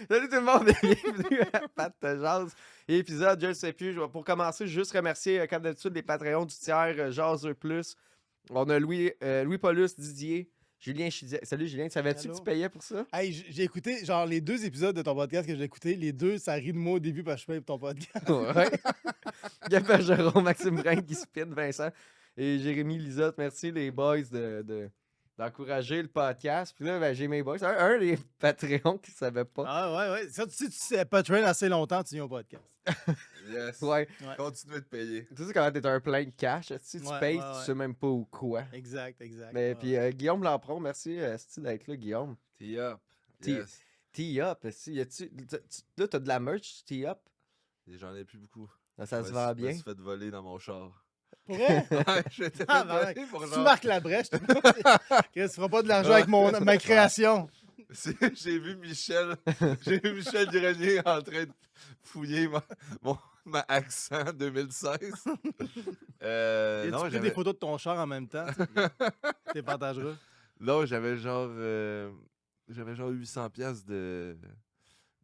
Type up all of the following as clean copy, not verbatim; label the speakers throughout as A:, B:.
A: Salut tout le monde et bienvenue à Pat te jase. Épisode, je ne sais plus. Pour commencer, juste remercier, comme d'habitude, les Patreons du tiers Jaseux Plus. On a Louis Paulus, Didier, Julien Chidiac. Salut Julien, savais-tu que tu
B: Allô?
A: payais pour ça?
B: Hey, j'ai écouté, genre, les 2 épisodes de ton podcast que j'ai écouté, les 2, ça rit de moi au début parce que je paye pour ton podcast.
A: Ouais. Gabin Jérôme, Maxime Brun qui spin, Vincent et Jérémy Lisotte. Merci les boys d'encourager le podcast. Puis là, ben, j'ai mes boys. Un des Patreons qui ne savait pas.
B: Ah, ouais. Ça, si tu sais pas train assez longtemps, tu viens au podcast.
C: Yes.
A: Ouais.
B: Ouais.
C: Continuez de payer.
A: Tu sais quand t'es un plein de cash, si tu
B: Ouais,
A: payes,
B: ouais,
A: tu
B: ouais.
A: sais même pas où quoi.
B: Exact.
A: Mais
B: ouais,
A: puis
B: ouais.
A: Guillaume Lampron, merci d'être là, Guillaume.
C: Tee up.
A: Tee-
C: Yes.
A: T-Up, là, t'as de la merch, T-Up?
C: Et j'en ai plus beaucoup.
A: Ça se
C: Je
A: vend
C: me
A: bien.
C: suis fait voler dans mon char.
B: Pour vrai?
C: Ouais, je t'ai fait
B: Ah, ben,
C: voler pour
B: tu
C: genre...
B: marques la brèche. Tu feras pas de l'argent avec ma création.
C: J'ai vu Michel Grenier en train de fouiller ma accent 2016.
B: Et
C: Non,
B: tu pris des photos de ton char en même temps. Tu les partageras.
C: non, j'avais genre 800 pièces de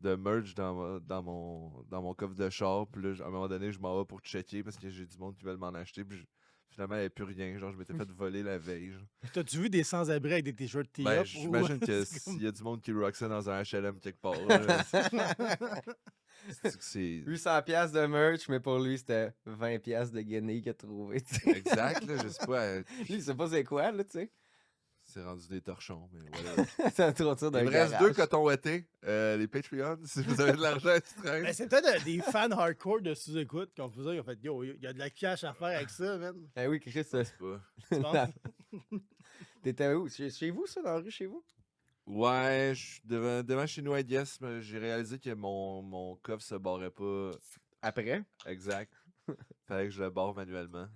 C: merch dans mon coffre de char. Puis là, à un moment donné, je m'en vais pour checker parce que j'ai du monde qui veulent m'en acheter. Puis finalement, il n'y avait plus rien. Genre, je m'étais fait voler la veille. Genre.
B: T'as-tu vu des sans-abri avec des t-shirts T-Up?
C: Ben, j'imagine que
B: c'est comme-
C: s'il y a du monde qui rock ça dans un HLM quelque part. là, c'est
A: 800 pièces de merch, mais pour lui, c'était 20 pièces de guenilles qu'il a trouvé, tu sais.
C: exact, là, je sais pas.
A: Lui, il sait pas c'est quoi, là, tu sais.
C: C'est rendu des torchons, mais voilà.
A: C'est un trottoir
C: Il
A: d'un
C: me reste
A: garage.
C: 2 cotons ouettés. Les Patreons, si vous avez de l'argent extrême.
B: Ben, c'est peut-être des fans hardcore de sous-écoute qui ont fait ça. Ils ont fait Yo, il y a de la cash à faire avec ça, man.
A: Eh oui, Chris,
C: C'est pas...
B: Tu penses?
A: t'étais où? Chez vous, ça, dans la rue, chez vous?
C: Ouais, je suis devant chez nous, I guess, mais j'ai réalisé que mon coffre se barrait pas
A: Après?
C: exact. Fallait que je le barre manuellement.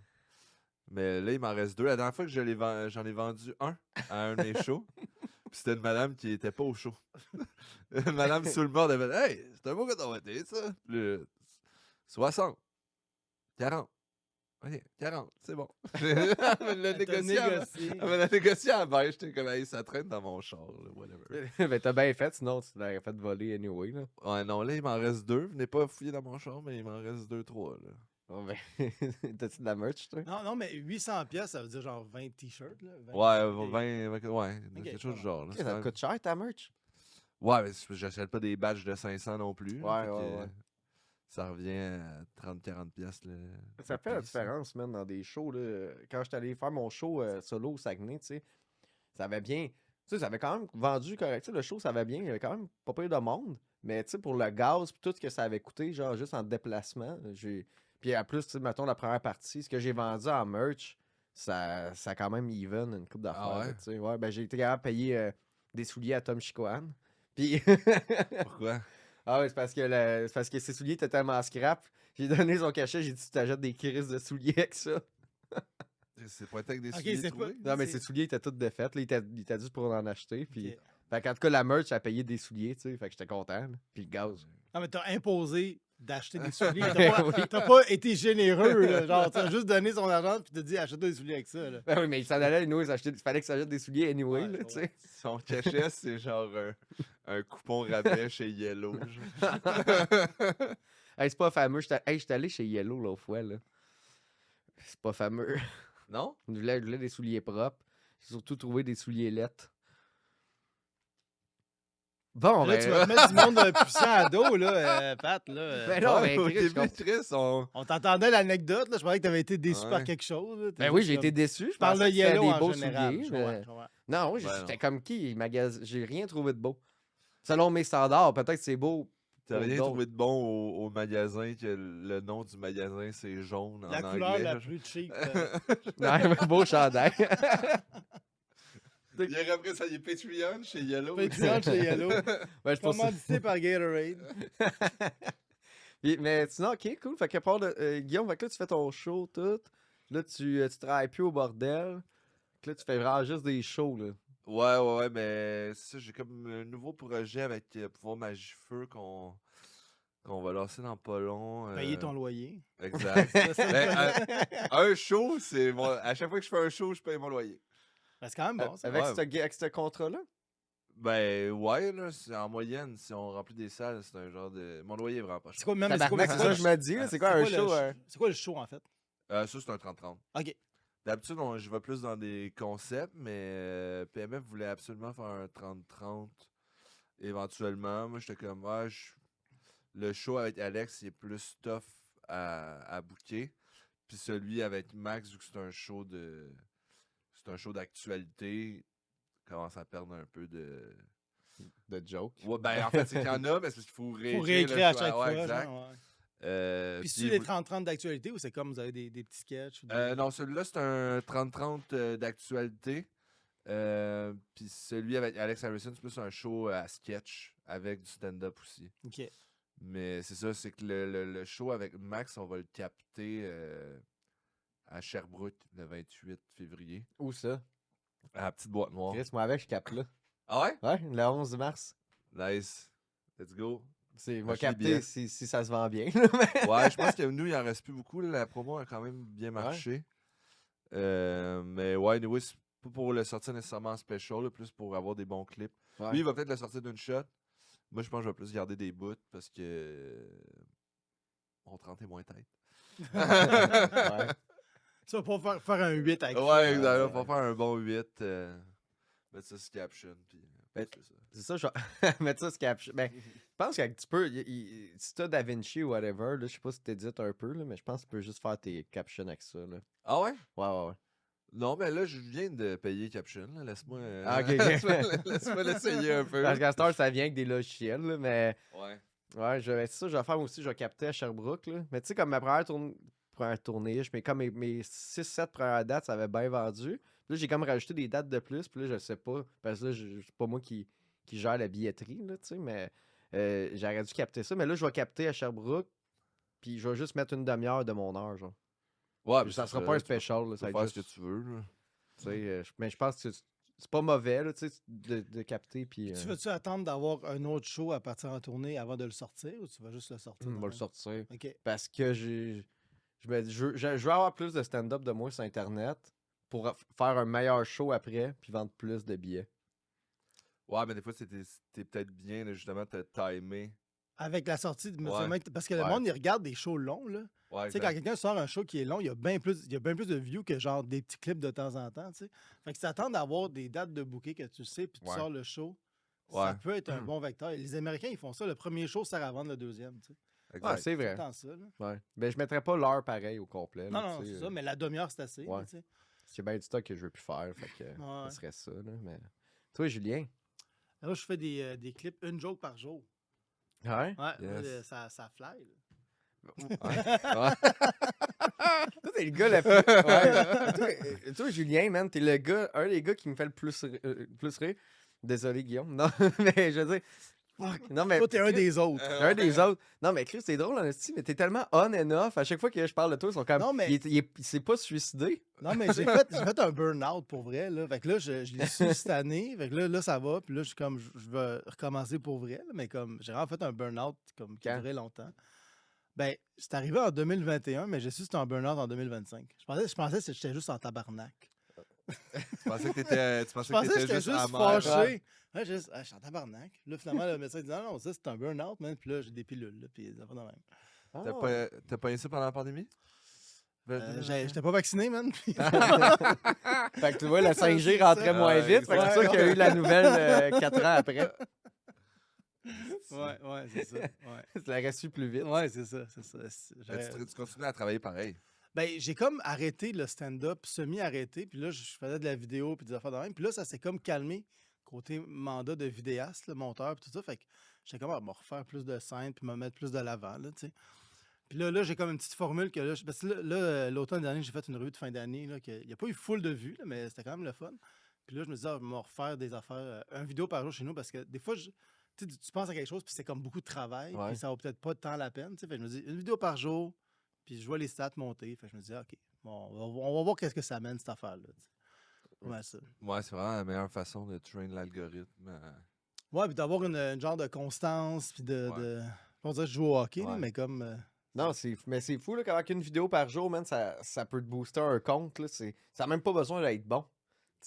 C: Mais là, il m'en reste 2. La dernière fois que j'en ai vendu un à un de mes shows. Puis c'était une madame qui était pas au show. Une madame sous le bord, elle avait dit Hey, c'est un beau coton ouaté, ça. Puis là, 60. 40. Ok, 40, c'est bon. Elle me l'a négocié. Elle me l'a négocié à la baisse. J'étais comme, hey, ça traîne dans mon char, là, whatever.
A: Ben, t'as bien fait, sinon tu l'aurais fait voler anyway, là.
C: Ouais, non, là, il m'en reste 2. Venez pas fouiller dans mon char, mais il m'en reste 2, 3, là.
A: Bon, ben, t'as-tu de la merch, toi?
B: Non, mais 800 pièces, ça veut dire genre 20 t-shirts, là. 20
C: Ouais, ouais,
B: Ok,
C: quelque chose du genre. Là,
A: Ok,
C: c'est
A: ça
C: quand
A: te
C: même-
A: coûte cher, ta merch?
C: Ouais, mais j'achète pas des badges de 500 non plus. là,
A: Ouais,
C: fait
A: ouais,
C: que
A: ouais.
C: Ça revient à 30-40 pièces.
A: Ça fait la différence, man, dans des shows, là. Quand j'étais allé faire mon show solo au Saguenay, tu sais, ça avait bien... Tu sais, ça avait quand même vendu correct. Tu sais, le show, ça avait bien. Il y avait quand même pas pire de monde. Mais, tu sais, pour le gaz puis tout ce que ça avait coûté, genre, juste en déplacement, j'ai... Puis, en plus, tu sais, mettons, la première partie, ce que j'ai vendu en merch, ça a quand même even une coupe d'affaires,
C: Ah ouais?
A: là, tu sais. Ouais, ben, j'ai été capable de payer des souliers à Tom Chicoine. Puis...
C: Pourquoi?
A: Ah ouais, c'est parce que ses souliers étaient tellement scrap. J'ai donné son cachet, j'ai dit tu t'achètes des crises de souliers avec ça.
C: C'est pas avec des
B: Ok,
C: souliers
B: c'est
C: troués?
A: Non, mais
B: C'est-
A: ses souliers étaient tous défaits. Là, il était dû pour en acheter. Puis...
B: Ok.
A: Fait qu'en tout cas, la merch a payé des souliers, tu sais. Fait que j'étais content. Là. Puis le gaz.
B: Non, mais t'as imposé d'acheter des souliers.
A: Ben
B: T'as pas,
A: oui.
B: t'as pas été généreux, là. Genre, t'as juste donné son argent puis t'as dit achète-toi des souliers avec ça, là.
A: Ben oui, mais il s'en allait, nous, il fallait que ça achète des souliers anyway,
B: Ouais,
A: là,
B: je
A: tu sais.
C: Son cachet, c'est genre un coupon rabais chez Yellow. genre.
A: Hey, c'est pas fameux. J'étais allé chez Yellow l'autre fois, là. C'est pas fameux.
C: Non?
A: Je voulais des souliers propres. J'ai surtout trouvé des souliers lettres. Bon,
B: Là,
A: ben...
B: tu vas te mettre du monde puissant à dos, là, Pat, là.
A: Ben non,
C: Ouais,
A: mais
C: au
A: Chris, je
C: début,
A: comprends.
C: Chris,
B: On t'entendait l'anecdote, là. Je pensais que t'avais été déçu
C: Ouais.
B: par quelque chose. Là.
A: Ben oui, j'ai été déçu. Je
B: Je parle
A: pensais
B: de
A: que c'était
B: Yellow
A: des
B: en
A: beaux
B: général.
A: souliers,
B: je
A: mais-
B: comprends, je comprends.
A: Non, oui,
C: Ben
A: j'étais
C: non.
A: comme qui? J'ai rien trouvé de beau. Selon mes standards, peut-être que c'est beau.
C: T'as
A: pour
C: rien
A: d'autres.
C: trouvé de bon au magasin, que le nom du magasin, c'est jaune en
B: La
C: anglais.
B: couleur la
C: genre.
B: plus cheap.
A: Non, un beau chandail.
C: Hier après, ça y est Patreon chez Yellow.
B: Patreon chez Yellow.
A: Ouais, je pense
B: Commandité par Gatorade.
A: Mais sinon, ok, cool. Fait que part de, Guillaume, fait que là, tu fais ton show, tout. Là, tu travailles plus au bordel. Là, tu fais vraiment juste des shows, là.
C: Ouais, mais ça, j'ai comme un nouveau projet avec Pouvoir Magifeu qu'on va lancer dans pas long.
B: Payer ton loyer.
C: Exact.
B: C'est ça,
C: Ben,
B: le
C: un show, c'est à chaque fois que je fais un show, je paye mon loyer.
B: Ben, c'est quand même bon, ça.
A: Avec
C: Ouais.
A: avec ce contrat-là?
C: Ben, ouais, là, en moyenne, si on remplit des salles, c'est un genre de. Mon loyer est vraiment pas cher.
B: C'est quoi, même,
A: Tabarnak, c'est ça que je me dis, là, c'est quoi un show?
B: C'est quoi le show, en fait?
C: Ça, c'est un 30-30.
B: OK.
C: D'habitude, je vais plus dans des concepts, mais PMF voulait absolument faire un 30-30 éventuellement. Moi, j'étais comme, le show avec Alex, il est plus tough à booker. Puis celui avec Max, vu que c'est un show d'actualité, commence à perdre un peu de
A: joke.
C: Ouais, ben en fait, c'est qu'il y en a, mais c'est parce qu'il faut réécrire.
B: Faut réécrire à chaque fois.
C: Exact.
B: Genre, ouais. Puis c'est les 30-30 d'actualité ou c'est comme vous avez des petits sketchs? Ou
C: non, celui-là, c'est un 30-30 d'actualité. Puis celui avec Alex Harrison, c'est plus un show à sketch avec du stand-up aussi.
B: OK.
C: Mais c'est ça, c'est que le show avec Max, on va le capter à Sherbrooke le 28 février.
A: Où ça?
C: À la petite boîte noire.
A: Chris, moi avec, je capte là.
C: Ah ouais?
A: Ouais, le 11 mars.
C: Nice. Let's go.
A: Il va
C: Acheter des
A: capter
C: billets.
A: si ça se vend bien.
C: Ouais, je pense que nous, il en reste plus beaucoup. Là. La promo a quand même bien marché. Mais ouais, anyway, c'est pas pour le sortir nécessairement en special, là, plus pour avoir des bons clips.
A: Ouais.
C: Lui, il va peut-être le sortir d'une shot. Moi, je pense que je vais plus garder des bouts parce que mon 30 est moins tête.
A: Ouais.
B: Tu vas pas faire un 8 avec
C: Ouais, exactement. Faut faire un bon 8. Mettre ça sur caption. Puis,
A: Ben,
C: c'est ça.
A: C'est ça, je vais mettre ça sur caption. Ben, je pense que tu peux, si t'as DaVinci ou whatever, là, je sais pas si t'édites un peu, là, mais je pense que tu peux juste faire tes captions avec ça. Là.
C: Ah ouais?
A: Ouais.
C: Non, mais là, je viens de payer Caption. Là. Laisse-moi
A: Ok.
C: laisse-moi l'essayer un peu.
A: Parce qu'à cette heure, ça vient avec des logiciels, là, mais
C: Ouais.
A: ouais, c'est ça, je vais faire aussi, je vais capter à Sherbrooke. Là. Mais tu sais, comme ma première tournée, mais comme mes 6-7 premières dates, ça avait bien vendu. Puis là, j'ai comme rajouté des dates de plus, puis là, je sais pas, parce que là, c'est pas moi qui gère la billetterie, là, tu sais, mais j'aurais dû capter ça. Mais là, je vais capter à Sherbrooke, puis je vais juste mettre une demi-heure de mon heure, genre.
C: Ouais,
A: Puis ça sera pas un special, là,
C: Tu
A: ça
C: peux
A: va
C: faire
A: être
C: ce que
A: juste,
C: tu veux. Là.
A: tu sais, mais je pense que c'est pas mauvais, là, tu sais, de capter, puis...
B: Tu veux-tu attendre d'avoir un autre show à partir en tournée avant de le sortir ou tu vas juste le sortir?
A: on va
B: dans
A: le sortir.
B: OK.
A: Parce que je veux avoir plus de stand-up de moi sur Internet pour faire un meilleur show après, puis vendre plus de billets.
C: Ouais, mais des fois, t'es peut-être bien, là, justement, te timer.
B: Avec la sortie de
C: Ouais.
B: parce que le monde, il regarde des shows longs, là.
C: Ouais,
B: Tu sais, quand quelqu'un sort un show qui est long, il y a bien plus de views que genre des petits clips de temps en temps, tu sais. Fait que si t'attends d'avoir des dates de booking que tu sais, puis tu
C: Ouais.
B: sors le show,
C: Ouais.
B: ça peut être un bon vecteur. Et les Américains, ils font ça. Le premier show sert à vendre le deuxième, tu sais.
C: Exact.
A: Ouais, c'est
B: C'est
A: vrai.
B: tout le temps ça, là.
A: Ouais. Ben, je mettrais pas l'heure pareil au complet.
B: Non,
A: là,
B: non,
A: tu sais,
B: c'est ça, mais la demi-heure, c'est assez,
A: ouais.
B: là, tu sais.
A: C'est bien du stock que je veux plus faire. Fait que
B: Ouais.
A: ça serait ça. Là, mais... Toi, Julien?
B: Là, je fais des clips, une joke par jour.
A: Ouais?
B: Ouais,
C: Yes.
B: ça fly, là.
A: Toi, t'es le gars le plus. Ouais. Toi, Julien, man, t'es le gars, un des gars qui me fait le plus rire. Désolé, Guillaume. Non, mais je veux dire. Fuck. Non, mais.
B: Toi, t'es un des autres.
A: Un des autres. Non, mais Chris, c'est drôle, en esti, mais t'es tellement on and off. À chaque fois que je parle de toi, ils sont comme.
B: Non, mais-
A: Il s'est pas suicidé.
B: Non, mais j'ai fait un burn-out pour vrai. Là. Fait que là, je l'ai su cette année. Fait que là, ça va. Puis là, je suis comme, je vais recommencer pour vrai. Là, mais comme, j'ai vraiment fait un burn-out comme, qui a
A: Quand?
B: duré longtemps. Ben, c'est arrivé en 2021, mais j'ai su que c'était un burn-out en 2025. Je pensais que j'étais juste en tabarnak.
C: Tu pensais que t'étais
B: Je pensais que j'étais juste
C: amer.
B: fâché. Ouais, je suis en tabarnak. Là, finalement, le médecin dit non, ça, c'est un burn-out, man. Puis là, j'ai des pilules. Là, puis ça va de même.
A: Ah.
C: T'as pas eu ça pendant la pandémie?
B: J'étais pas vacciné, man. Puis-
A: Fait que tu vois, le 5G rentrait
C: ça.
A: moins vite. Fait que c'est sûr
B: Ouais.
A: qu'il y a eu la nouvelle 4 ans après.
B: ouais, c'est ça. Ouais.
A: Tu l'aurais su plus vite.
B: Ouais, c'est ça.
C: Tu continues à travailler pareil.
B: Ben, j'ai comme arrêté le stand-up, semi-arrêté, puis là, je faisais de la vidéo, puis des affaires de même. Puis là, ça s'est comme calmé, côté mandat de vidéaste, le monteur, puis tout ça. Fait que j'étais comme, me refaire plus de scènes, puis me mettre plus de l'avant, là, tu sais. Puis là, j'ai comme une petite formule que là, parce que là, l'automne dernier, j'ai fait une revue de fin d'année, là, il n'y a pas eu full de vues, là, mais c'était quand même le fun. Puis là, je me disais, je vais me refaire des affaires, une vidéo par jour chez nous, parce que des fois, tu penses à quelque chose, puis c'est comme beaucoup de travail,
A: Ouais.
B: puis ça vaut peut-être pas tant la peine, tu sais. Fait que je me dis, une vidéo par jour, puis je vois les stats monter. Fait que je me dis, OK, bon, on va voir qu'est-ce que ça mène, cette affaire-là. tu sais. Ouais, ça.
C: Ouais, c'est vraiment la meilleure façon de train l'algorithme.
B: Ouais, puis d'avoir une genre de constance, puis de.
C: Ouais.
B: On dirait que je joue au hockey, là,
C: Ouais.
B: mais comme.
A: Non, mais c'est fou, là, qu'avec une vidéo par jour, man, ça peut te booster un compte, là. Ça n'a même pas besoin d'être bon.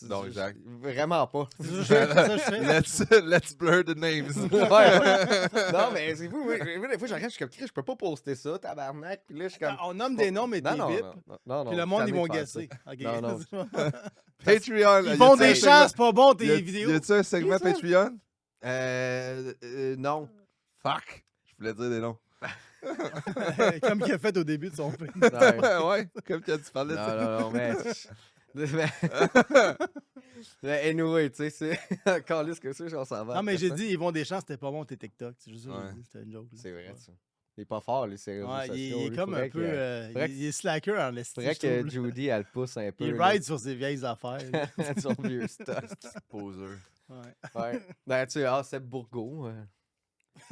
C: Non, exact.
A: Vraiment pas.
B: C'est ça que je fais.
C: Let's blur the names.
A: Ouais. Non, mais c'est fou. Moi, des fois, je regarde, je suis comme, Chris, je peux pas poster ça, tabarnak. Puis là, je suis comme.
B: On nomme des noms, mais
A: Non,
B: t'es
A: non,
B: bip.
A: non,
B: Puis le
A: je suis
B: monde, ils
A: tanné
B: vont
A: de faire ça.
B: guesser. Ok.
A: Non, non.
C: Patreon.
B: Ils font des chances, pas bon, tes
C: Y
B: vidéos.
C: a-tu un segment
A: Qui ça?
C: Patreon?
A: Non.
C: Fuck. Je voulais dire des noms.
B: Comme qu'il a fait au début de son film.
C: Ouais, comme tu parlais de ça.
A: Non, mais. Mais anyway, tu sais, c'est. Calisse que ça, on s'en va.
B: Non, mais
A: après
B: j'ai
A: ça.
B: dit, ils vont des chances, c'était pas bon, tes TikTok. C'est juste ça que
C: Ouais.
B: j'ai dit, c'était une joke. là.
A: C'est vrai,
B: Ouais.
A: ça. Il est pas fort, lui, ses réseaux
B: Ouais,
A: sociaux.
B: il est
A: lui.
B: comme un
A: Faudrait
B: peu.
A: que- faudrait
B: Il est slacker en esti.
A: Faudrait
B: je
A: que
B: trouve, là.
A: Judy, elle pousse un peu.
B: Il
A: là.
B: ride sur ses vieilles affaires. là.
A: Son vieux stuff.
C: Poseur.
B: Ouais.
A: Ouais. Ben, tu sais, c'est Bourgo.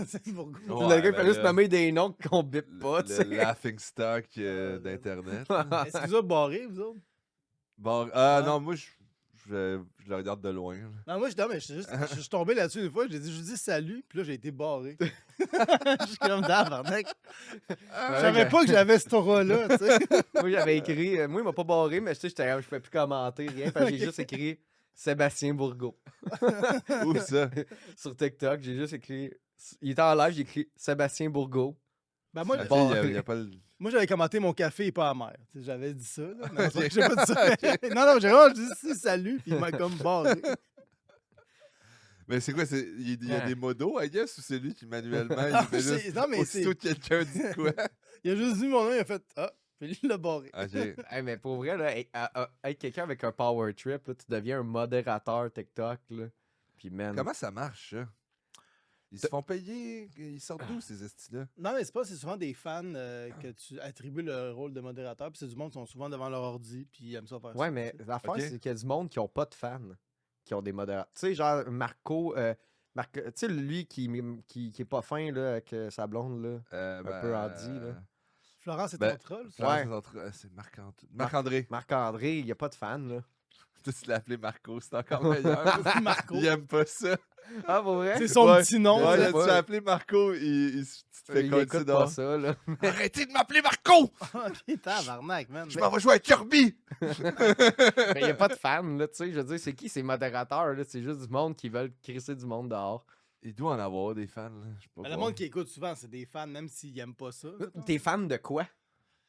B: C'est pour goût.
C: Ouais,
A: le gars, il
C: ben
A: fait juste
C: là,
A: nommer des noms qu'on bip pas, tu
C: Le
A: sais.
C: laughing stock d'Internet.
B: Est-ce que vous avez barré, vous autres?
C: Bon,
B: Ouais.
C: non, moi, je le regarde de loin. là.
B: Non, moi, je suis tombé là-dessus une fois, je dis salut, puis là, j'ai été barré. Je suis comme tabarnak. Je savais pas que j'avais ce aura-là, tu sais.
A: Moi, j'avais écrit. Moi, il m'a pas barré, mais tu sais, j'étais comme, je pouvais plus commenter, rien. Fait que j'ai juste écrit Sébastien Bourgo.
C: Où ça?
A: Sur TikTok, j'ai juste écrit. Il était en live, j'ai écrit Sébastien Bourgo.
B: Ben, moi,
C: La
A: Bon.
C: fille, y a pas le...
B: moi, j'avais commenté mon café est pas amer. Tu sais, j'avais dit ça, là. Mais c'est vrai que j'ai pas dit ça. Non, j'ai vraiment dit salut, puis il m'a comme barré.
C: Mais c'est quoi? Il y a
A: Ouais.
C: des modos, I guess, ou c'est lui qui manuellement, il
B: Non,
C: fait juste...
B: non, mais
C: Aussitôt que quelqu'un dit quoi?
B: Il a juste dit mon nom, il a fait ah, puis il l'a barré.
C: Ok.
A: Hey, mais pour vrai, là, être quelqu'un avec un power trip, là, tu deviens un modérateur TikTok. Là. Puis, man.
C: Comment ça marche, ça? Ils se font payer? Ils sortent d'où, ces estis-là?
B: Non, mais c'est souvent des fans que tu attribues le rôle de modérateur, puis c'est du monde qui sont souvent devant leur ordi, puis ils aiment ça faire ça.
A: Ouais, mais l'affaire,
C: Ok.
A: c'est qu'il y a du monde qui ont pas de fans, qui ont des modérateurs. Tu sais, genre Marco, tu sais, lui qui est pas fin, là, avec sa blonde, là.
C: Un
A: peu Andy, là.
B: Florence est
C: Ben,
B: ton troll, ça?
A: Ouais.
C: C'est Marc-André.
A: Marc-André, il y a pas de fans, là.
C: Tu l'as appelé Marco, c'est encore meilleur.
B: Marco.
C: Il aime pas ça.
A: Ah, pour vrai?
B: C'est son
C: Ouais.
B: petit nom.
C: Ouais,
A: sais
B: là.
C: là,
A: pas.
C: tu l'as appelé Marco, tu te fais
A: Il
C: coller
A: écoute pas
C: dehors.
A: ça, là.
C: Arrêtez de m'appeler Marco!
B: Ok, tabarnak, man.
C: Je m'en vais jouer à Kirby!
A: Mais il y a pas de fans, là, tu sais. Je veux dire, c'est qui ces modérateurs, là? C'est juste du monde qui veulent crisser du monde dehors.
C: Il doit en avoir des fans, là. Je sais pas.
B: Mais le monde qui écoute souvent, c'est des fans, même s'ils aiment pas ça. mettons.
A: T'es fan de quoi?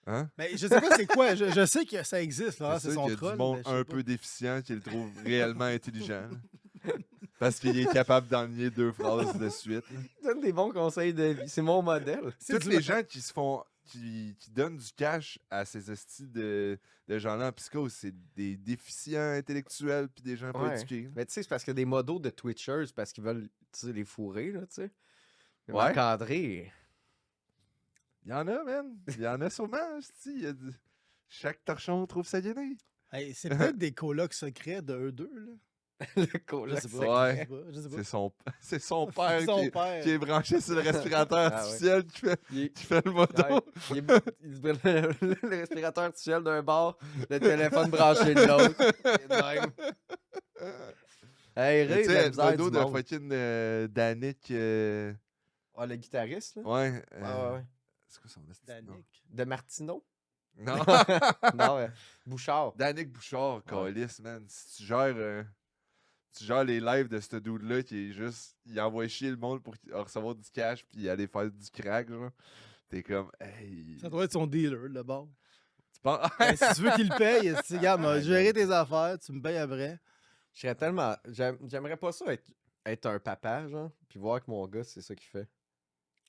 C: Hein?
B: Mais je sais pas c'est quoi. Je sais que ça existe, là.
C: C'est
B: C'est
C: sûr
B: son
C: qu'il y a
B: troll.
C: du monde
B: mais je sais
C: un
B: pas.
C: peu déficient qui le trouve réellement intelligent. Parce qu'il est capable d'enligner 2 phrases de suite.
A: Donne des bons conseils de vie. C'est mon modèle.
B: C'est
C: Toutes
B: du-
C: les gens qui se font. Qui donnent du cash à ces hosties de gens-là en psychose, c'est des déficients intellectuels puis des gens pas
A: Ouais.
C: éduqués. là.
A: Mais tu sais, c'est parce qu'il y a des modos de Twitchers parce qu'ils veulent tu sais, les fourrer, là, tu sais.
C: Ouais.
A: Marc-André.
C: Il y en a, man. Il y en a sûrement, hostie. Il y a chaque torchon trouve sa guinée.
B: Hey, c'est peut-être des colocs secrets de eux deux, là.
A: Le coloc
B: Je sais
A: secret.
B: pas.
C: Ouais.
B: Je sais pas.
C: C'est son père,
B: Son
C: qui,
B: père.
C: qui est branché sur le respirateur
A: Ah ouais.
C: artificiel
A: Il est-
C: qui fait le moto.
A: Ouais, il se prend le respirateur artificiel d'un bord, le téléphone branché de l'autre. Et de même. Hey,
C: Mais
A: Ray,
C: tu
A: la
C: sais,
A: misère
C: le dos
A: du
C: de
A: monde.
C: fucking Danick.
A: Ah, le guitariste, là?
C: Ouais.
A: Ouais.
C: C'est quoi son esti de nom?
B: Danick.
A: De Martineau?
C: Non.
A: Non, Bouchard.
C: Danick Bouchard,
A: Ouais.
C: câlisse, man. Si tu gères les lives de ce dude-là qui est juste. Il envoie chier le monde pour recevoir du cash puis aller faire du crack, genre. T'es comme, hey.
B: Ça doit être son dealer, le bord.
C: Tu penses.
B: Ben, si tu veux qu'il le paye, si regarde,
A: Ouais,
B: gérer tes affaires, tu me payes après.
A: Je serais tellement. J'aimerais pas ça être un papa, genre, puis voir que mon gars, c'est ça qu'il fait.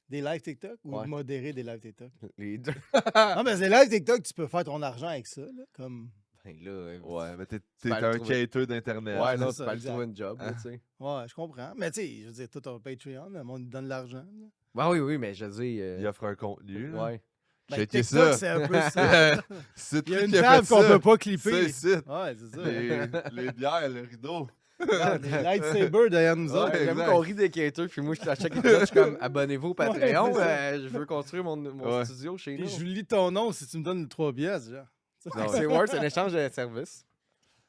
B: Des lives TikTok ou
A: Ouais.
B: modérer des lives TikTok?
A: Les deux.
B: Non, mais des lives TikTok, tu peux faire ton argent avec ça, là. Comme.
A: Ben là.
C: Ouais, mais t'es
A: peux aller
C: un
A: trouver-
C: cater d'Internet.
A: Ouais,
B: c'est
A: non,
B: ça,
A: tu peux aller
B: exact.
A: trouver une job, là,
C: Hein?
A: tu sais.
B: Ouais, je comprends. Mais tu sais, je veux dire, tout un Patreon, le monde donne de l'argent. là.
A: Ben oui, mais je veux dire.
C: Il offre un contenu. là.
A: Ouais.
B: Ben,
C: Checker
B: TikTok,
C: ça.
B: c'est un peu ça.
C: C'est
B: Il y a
C: lui
B: une
C: qui a
B: table
C: fait
B: qu'on
C: ça.
B: peut pas
C: C'est
B: clipper.
C: ici.
B: Ouais, c'est ça.
C: Les bières, le rideau.
B: Regarde, les lightsabers derrière nous
C: Ouais,
B: autres.
A: J'aime
C: exact.
A: qu'on rit des caters, puis moi, à chaque épisode, je suis comme abonnez-vous au Patreon.
B: Ouais, c'est ça.
A: Je veux construire mon
C: Ouais.
A: studio chez
B: Puis
A: nous.
B: je lis ton nom si tu me donnes 3 pièces, genre.
C: Non,
A: C'est worth un échange de services.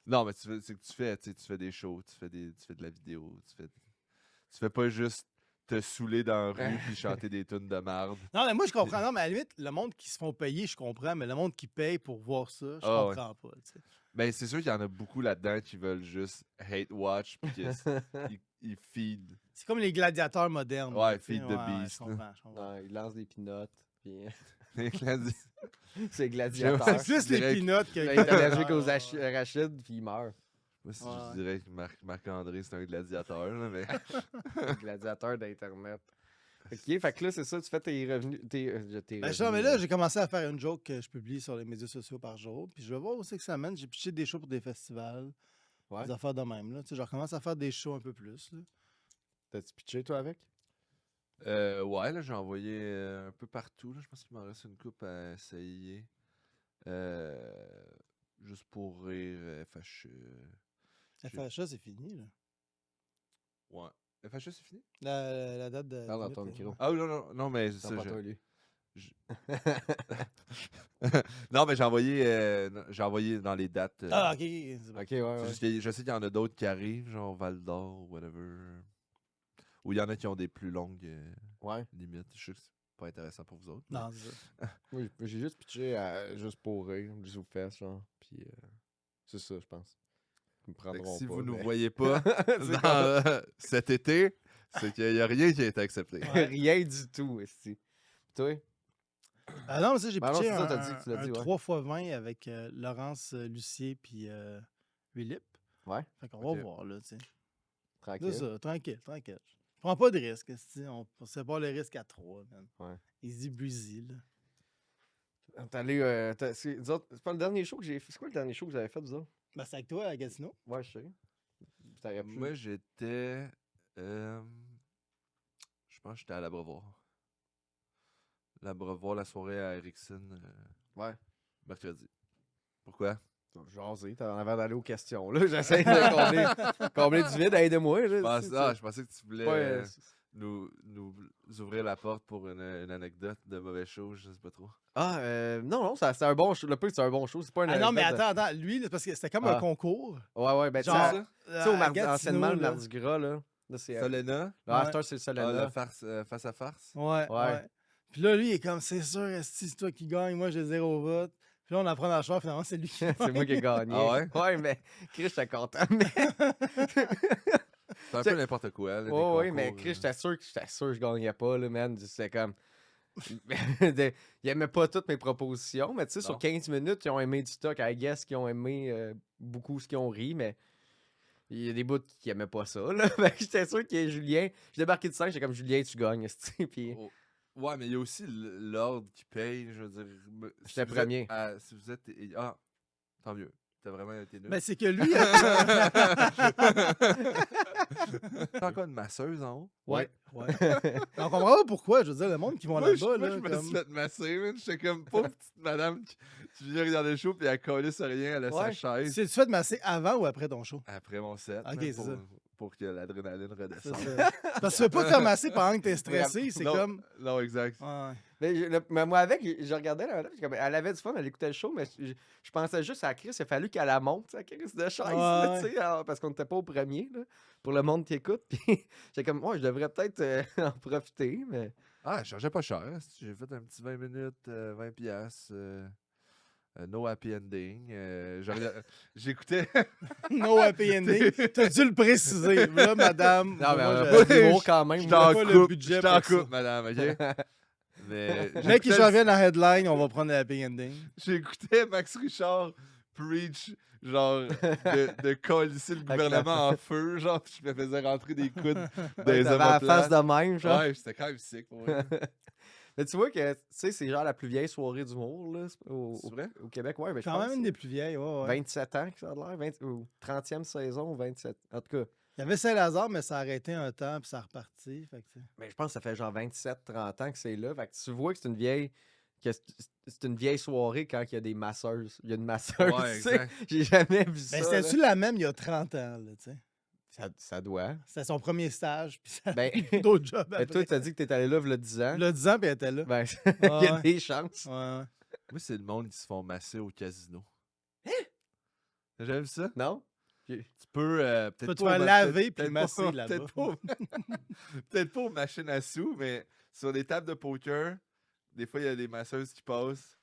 C: Non, mais c'est que tu fais des shows, tu fais de la vidéo, tu fais pas juste te saouler dans la rue puis chanter des tunes de marde.
B: Non, mais moi, je comprends. Non, mais à la limite, le monde qui se font payer, je comprends, mais le monde qui paye pour voir ça, je
C: Ah, ouais.
B: comprends pas. Tu sais.
C: Ben, c'est sûr qu'il y en a beaucoup là-dedans qui veulent juste hate watch puis ils feed.
B: C'est comme les gladiateurs modernes.
C: Ouais,
B: là, tu sais.
C: feed the beast,
B: Je comprends, je comprends.
A: Ouais, il lance des pinottes. Puis
C: Les gladi-
A: c'est gladiateur.
B: C'est plus
C: je dirais
B: les peanuts que.
A: Il est allergique aux arachides, puis il meurt.
C: Moi, si
B: Ouais.
C: je dirais que Marc-André, c'est un gladiateur, là, mais...
A: Gladiateur d'Internet. Ok, fait que là, c'est ça, tu fais tes revenus.
B: Ben, ça, mais là, j'ai commencé à faire une joke que je publie sur les médias sociaux par jour. Puis je vais voir aussi que ça mène. J'ai pitché des shows pour des festivals,
A: Ouais.
B: des affaires de même. Là. Tu sais, je recommence à faire des shows un peu plus. Là.
A: T'as-tu pitché, toi, avec?
C: Ouais, là, j'ai envoyé un peu partout. Là. Je pense qu'il m'en reste une coupe à essayer. Juste pour rire, FHE.
B: FHA, c'est fini. Là.
C: Ouais. FHE, c'est fini?
B: La date de.
A: Parle dans
B: limite,
A: ton
B: là.
A: micro.
C: Ah oui, non, mais c'est
A: C'est
C: ça.
A: pas toi, lui.
C: Non, mais j'ai envoyé dans les dates.
B: Ah, ok, c'est bon.
A: Ok, ouais,
C: C'est
A: ouais.
C: juste que je sais qu'il y en a d'autres qui arrivent, genre Val d'Or ou whatever. Ou il y en a qui ont des plus longues
A: Ouais.
C: limites. Je sais que c'est pas intéressant pour vous autres.
B: Non, c'est ça.
A: Oui, j'ai juste pitché juste pour rire, juste aux fesses, genre. Puis c'est ça, je pense. Ils me
C: Fait que
A: prendront
C: si
A: pas.
C: vous ne nous
A: mais-
C: voyez pas
A: C'est
C: dans,
A: comme-
C: cet été, c'est qu'il n'y a rien qui a été accepté.
B: Ouais.
A: Rien du tout, esti. Toi?
B: Ah non, mais ça, j'ai
A: Ben non,
B: pitché
A: c'est ça,
B: un,
A: t'as dit, tu l'as
B: un
A: dit, ouais.
B: 3x20 avec Laurence Lucier puis Philippe.
A: Ouais.
B: Fait qu'on va
C: Ok.
B: voir, là, tu sais.
A: Tranquille.
B: C'est ça, tranquille, tranquille. Je prends pas de risque, on sépare le risque à 3, man.
A: Ouais.
B: Easy breezy, là.
A: T'es allé. Nous autres, c'est pas le dernier show que j'ai fait. C'est quoi le dernier show que vous avez fait, vous autres?
B: Ben, c'est avec toi à Gatineau.
A: Ouais, je sais. T'aurais pu.
C: Moi, j'étais. Je pense que j'étais à l'Abreuvoir. L'Abreuvoir, la soirée à Erickson,
A: Ouais.
C: mercredi. Pourquoi?
A: Jaser, t'en avant d'aller aux questions. Là, j'essaie de combler du vide, aide-moi.
C: Je pensais que tu voulais
A: Ouais,
C: nous ouvrir la porte pour une anecdote de mauvais show, je sais pas trop.
A: non, c'était un bon show. Le peu, c'est un bon show. C'est pas une
B: Ah non, mais
A: anecdote
B: attends, lui, là, parce que c'était comme
A: Ah.
B: un concours.
A: Ouais, ben, tu
B: Genre,
A: sais, au
B: Gatineau,
A: enseignement, le
B: là.
A: Mardi Gras, là. Là, c'est.
C: Solena?
A: Là, à
B: Ouais.
A: cette heure, c'est le
C: Ah,
A: Solena.
C: la farce, face à farce?
B: Ouais,
A: Ouais.
B: ouais. Puis là, lui, il est comme, c'est sûr, esti, c'est toi qui gagne, moi, j'ai 0 vote. Puis là, on apprend dans le choix, finalement, c'est lui qui
A: C'est moi qui ai gagné.
C: Ah ouais?
A: Ouais, mais Chris, j'étais content. Mais...
C: C'est un
A: C'est-
C: peu n'importe quoi. Là, des
A: ouais, mais
C: concours,
A: Chris, j'étais sûr que je gagnais pas, là, man. C'était comme. Il aimait pas toutes mes propositions, mais tu sais,
C: Non.
A: sur 15 minutes, ils ont aimé du stock. I guess qu'ils ont aimé beaucoup ce qu'ils ont ri, mais il y a des bouts qui aimaient pas ça, là. Fait que j'étais sûr que Julien. J'ai débarqué de 5, j'étais comme Julien, tu gagnes, esti. Puis.
C: Oh. Ouais, mais il y a aussi l'ordre qui paye, je veux dire.
A: J'étais
C: vous êtes
A: premier.
C: si vous êtes. Ah, tant mieux. T'as vraiment été nul.
B: Ben, c'est que lui.
C: T'as encore une masseuse en haut?
B: Ouais. On comprend pas pourquoi, je veux dire, le monde qui vont
C: Moi,
B: là-bas,
C: moi,
B: là.
C: je me
B: comme-
C: suis fait masser, man. J'étais comme pauvre petite madame qui vient regarder le show puis elle collait sur rien, elle a sa
A: Ouais.
C: chaise.
B: C'est-tu fait de masser avant ou après ton show?
C: Après mon set,
B: Ok,
C: man,
B: c'est
C: pour,
B: ça.
C: pour que l'adrénaline
B: C'est
C: redescende.
B: ça. Parce que tu veux pas te faire masser pendant que t'es stressé, c'est
C: Non,
B: comme.
C: Non, exact.
B: Ouais.
A: Mais moi, avec, je regardais la madame, comme, elle avait du fun, elle écoutait le show, mais je pensais juste à Chris. Il a fallu qu'elle la monte, sa Chris de chaise, là,
B: Ouais.
A: tu sais, alors, parce qu'on n'était pas au premier, là, pour le monde qui écoute. Puis j'étais comme, ouais, je devrais peut-être en profiter, mais.
C: Ah, je chargeais pas cher. J'ai fait un petit 20 minutes, 20 piastres. No happy ending. J'écoutais.
B: No happy ending. T'as dû le préciser. Là, madame.
A: Non, mais
B: moi,
A: on a
B: je-
A: pas d'humour quand même.
C: Je
A: là.
C: t'en
B: pas le
C: coupe,
B: budget
C: je t'en
B: pour ça.
C: coupe, madame, ok? Mais
B: Mec, qui reviennent en headline, on va prendre le happy ending.
C: j'écoutais Max Richard preach, genre, de colisser le
A: Avec
C: gouvernement en feu, genre, puis je me faisais rentrer des coudes dans
A: Ouais,
C: les
A: t'avais la face
C: omoplates.
A: de même, genre.
C: Ouais, j'étais quand même sick, pour vrai.
A: Mais tu vois que, tu sais, c'est genre la plus vieille soirée d'humour, là,
C: C'est vrai?
A: au Québec, ouais, mais je
B: Quand
A: pense
B: même une des plus vieilles, ouais.
A: 27 ans que ça a l'air, ou 30e saison, 27. En tout cas,
B: Il y avait Saint-Lazare, mais ça a arrêté un temps, puis ça a reparti. Fait que, tu sais.
A: mais je pense que ça fait genre 27-30 ans que c'est là. Fait que tu vois que c'est une vieille. Que c'est une vieille soirée quand il y a des masseuses. Il y a une masseuse,
C: Ouais,
A: tu sais.
C: exact.
A: J'ai jamais vu ça.
B: Ben,
A: là.
B: c'était-tu la même il y a 30 ans, là, tu sais?
A: Ça doit.
B: C'était son premier stage, puis ça
A: Ben,
B: a d'autres jobs
A: ben,
B: après.
A: toi, t'as dit que t'es allé là, il y a 10 ans.
B: Le 10 ans, puis elle était là.
A: Ben, il y a
B: Ouais.
A: des chances.
B: Ouais, ouais.
C: Moi, c'est le monde qui se font masser au casino. T'as jamais vu ça?
A: Non? Ok.
C: Tu peux peut-être
B: Toi, tu
C: pas
B: vas
C: aux
B: laver puis
C: peut-être
B: masser
C: pas-
B: là-bas.
C: peut-être pas aux machines à sous, mais sur les tables de poker, des fois, il y a des masseuses qui passent.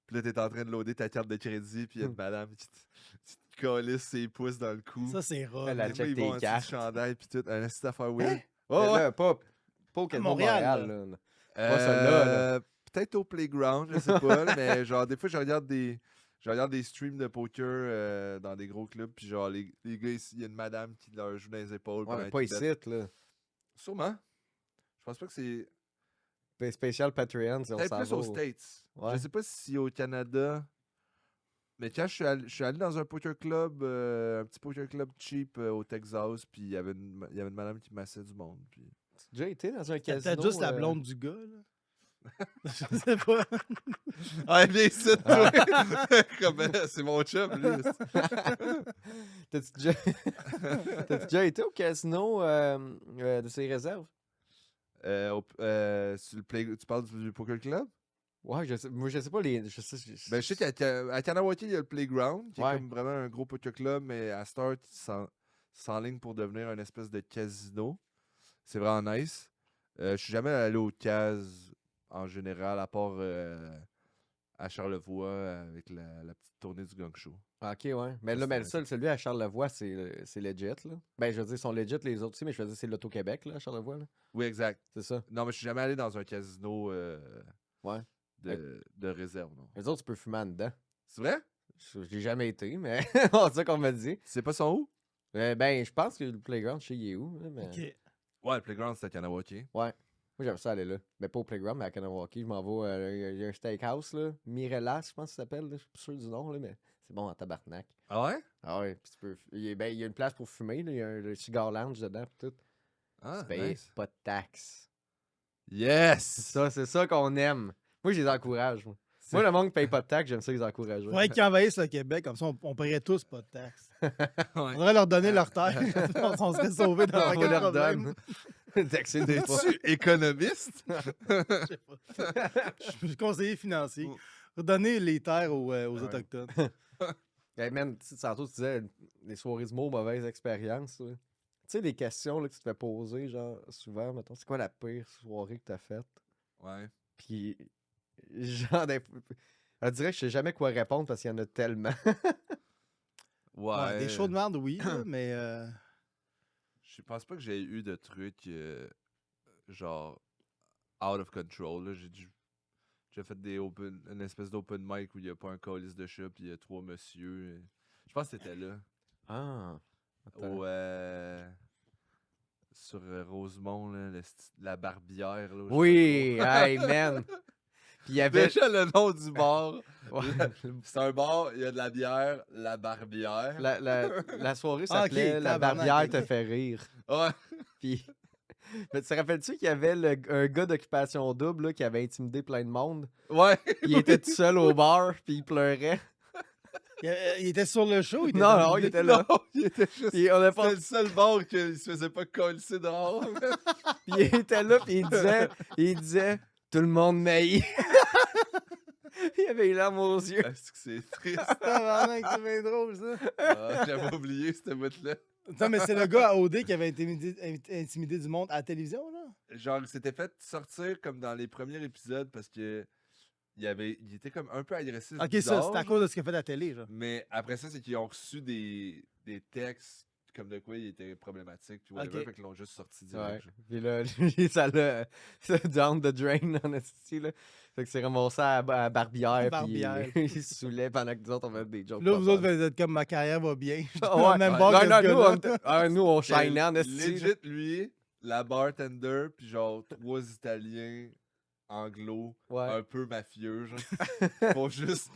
C: Puis là, t'es en train de loader ta carte de crédit, puis il y a une madame qui te calisse ses pouces dans le cou.
B: Ça, c'est rare.
A: Elle a
C: Des
B: man.
C: fois,
A: check
C: ils vont
A: tes
C: en dessous du
A: cartes.
C: chandail, puis tout. Un petite affaire weird.
A: Mais
C: Ouais, ouais.
A: là, pas au Casino
B: Montréal,
A: Montréal, là. Pas celle-là, là.
C: Peut-être au playground, je sais pas. là, mais genre, des fois, je regarde des streams de poker dans des gros clubs. Puis genre, les gars ici, il y a une madame qui leur joue dans les épaules.
A: Ouais,
C: pendant
A: mais pas
C: qu'ils bettent.
A: ici, là.
C: Sûrement. Je pense pas que c'est.
A: Spécial Patreon, si on
C: Peut-être
A: s'en
C: plus
A: va.
C: aux States.
A: Ouais.
C: Je sais pas si au Canada. Mais quand je suis allé dans un poker club, un petit poker club cheap au Texas, puis il y avait une madame qui massait du monde. Puis...
A: Tu as déjà été dans un
B: C'est
A: casino?
B: peut-être juste la blonde du gars, là. Je sais pas.
C: Ah, viens ici, toi! Comme, c'est mon chum, lui.
A: T'as-tu déjà... T'as-tu déjà été au casino de ces réserves?
C: Sur tu parles du poker club?
A: Ouais, moi je sais pas les.
C: Ben, je sais qu'à Kanawaki, il y a le Playground, qui est
A: Ouais.
C: comme vraiment un gros poker club, mais à Start, il s'enligne pour devenir une espèce de casino. C'est vraiment nice. Je suis jamais allé au Cas en général, à part à Charlevoix avec la petite tournée du Gang Show.
A: Ok, ouais. Mais
C: Ça,
A: là, mais
C: c'était
A: celui à Charlevoix, c'est legit, là. Ben, je veux dire, ils sont legit les autres aussi, mais je veux dire, c'est l'Auto-Québec, là, à Charlevoix, là.
C: Oui, exact.
A: C'est ça.
C: Non, mais je suis jamais allé dans un casino
A: Ouais.
C: de réserve, non.
A: Les autres, tu peux fumer en dedans.
C: C'est vrai?
A: J'ai jamais été, mais c'est ça qu'on m'a dit.
C: Tu sais pas son où?
A: Ben, je pense que le playground, je sais, il est où, là, mais...
B: Ok.
C: Ouais, le Playground, c'est à Kanawaki.
A: Ouais. Moi, j'aime ça aller là. Mais pas au playground, mais à Kanawaki. Je m'en vais. Il y a un steakhouse, là. Mirelas, je pense que ça s'appelle. Là. Je suis plus sûr du nom, là, mais c'est bon en tabarnak.
C: Ah ouais?
A: Ah ouais, puis tu peux. Il y a une place pour fumer, là. Il y a un cigar lounge dedans, pis tout.
C: Ah,
A: Tu payes
C: nice.
A: pas de taxes.
C: Yes!
A: C'est ça qu'on aime. Moi, je les encourage. Moi, le monde qui paye pas de taxes, j'aime ça les encourager.
B: Faudrait qu'ils envahissent le Québec, comme ça, on paierait tous pas de taxes.
C: Ouais.
B: On devrait leur donner leur terre. on serait sauvés dans
A: On
B: aucun
A: leur
B: problème.
A: donne. Taxer des pas.
C: Es-tu économiste?
B: Je sais pas. Je suis conseiller financier. Redonner les terres aux Autochtones.
A: Hey man, tantôt tu disais les soirées du mot, mauvaise expérience. là. Tu sais, les questions là, que tu te fais poser, genre, souvent, mettons, c'est quoi la pire soirée que t'as faite?
C: Ouais.
A: Puis, genre, on dirait que je sais jamais quoi répondre parce qu'il y en a tellement.
C: Ouais.
B: Ouais, des shows de merde, oui, là, mais
C: Je pense pas que j'ai eu de trucs genre out of control. Là. J'ai fait une espèce d'open mic où il n'y a pas un calice de chat puis il y a 3 messieurs. Je pense que c'était là.
A: Ah.
C: Au, sur Rosemont, là, la barbière. Là,
A: Oui, hey man. Puis il y avait.
C: Déjà le nom du bar.
A: Ouais.
C: C'est un bar, il y a de la bière, la barbière.
A: La soirée
B: Ah, ok,
A: s'appelait La
B: tabarnak,
A: barbière
B: ok.
A: te fait rire.
C: Ouais.
A: Puis, mais tu te rappelles-tu qu'il y avait un gars d'occupation double là, qui avait intimidé plein de monde?
C: Ouais.
A: Il était tout seul au bar, puis il pleurait.
B: il était sur le show. Il était
A: Non,
B: dans le
A: non, il
B: public.
A: était là.
C: Non, il était juste.
A: Puis on a pas...
C: C'était le seul bar qu'il se faisait pas coller dehors.
A: Puis il était là, puis il disait tout le monde m'haït. Il avait les larmes aux yeux.
C: Est-ce que c'est triste?
B: Tabarnak, c'est bien drôle, ça.
C: Ah, j'avais oublié cette bout-là.
B: Non, mais c'est le gars à OD qui avait intimidé du monde à la télévision, là.
C: Genre, il s'était fait sortir comme dans les premiers épisodes parce que il était comme un peu agressif.
B: Ok, ça,
C: bizarre,
B: c'est à cause de ce qu'il a fait à la télé, genre.
C: Mais après ça, c'est qu'ils ont reçu des textes comme de quoi il était problématique. Puis whatever,
B: Ok.
C: fait qu'ils l'ont juste sorti
A: Ouais.
C: direct. genre.
A: Puis là, lui, ça l'a down the drain en esti, là. Fait que c'est ramassé à Barbière,
B: Barbière.
A: puis il se saoulait pendant que nous autres, on faisait des jokes.
B: Là,
A: pas
B: vous autres,
A: fun.
B: vous êtes comme ma carrière va bien.
A: Ah ouais.
B: Même
C: Ouais.
B: bar
A: Non,
B: que ce
A: non,
B: gars-là.
A: nous, on
C: Mais
A: shine en esti.
C: Legit, lui, la bartender, puis genre 3 Italiens anglo,
A: Ouais.
C: un peu mafieux, genre. Pour juste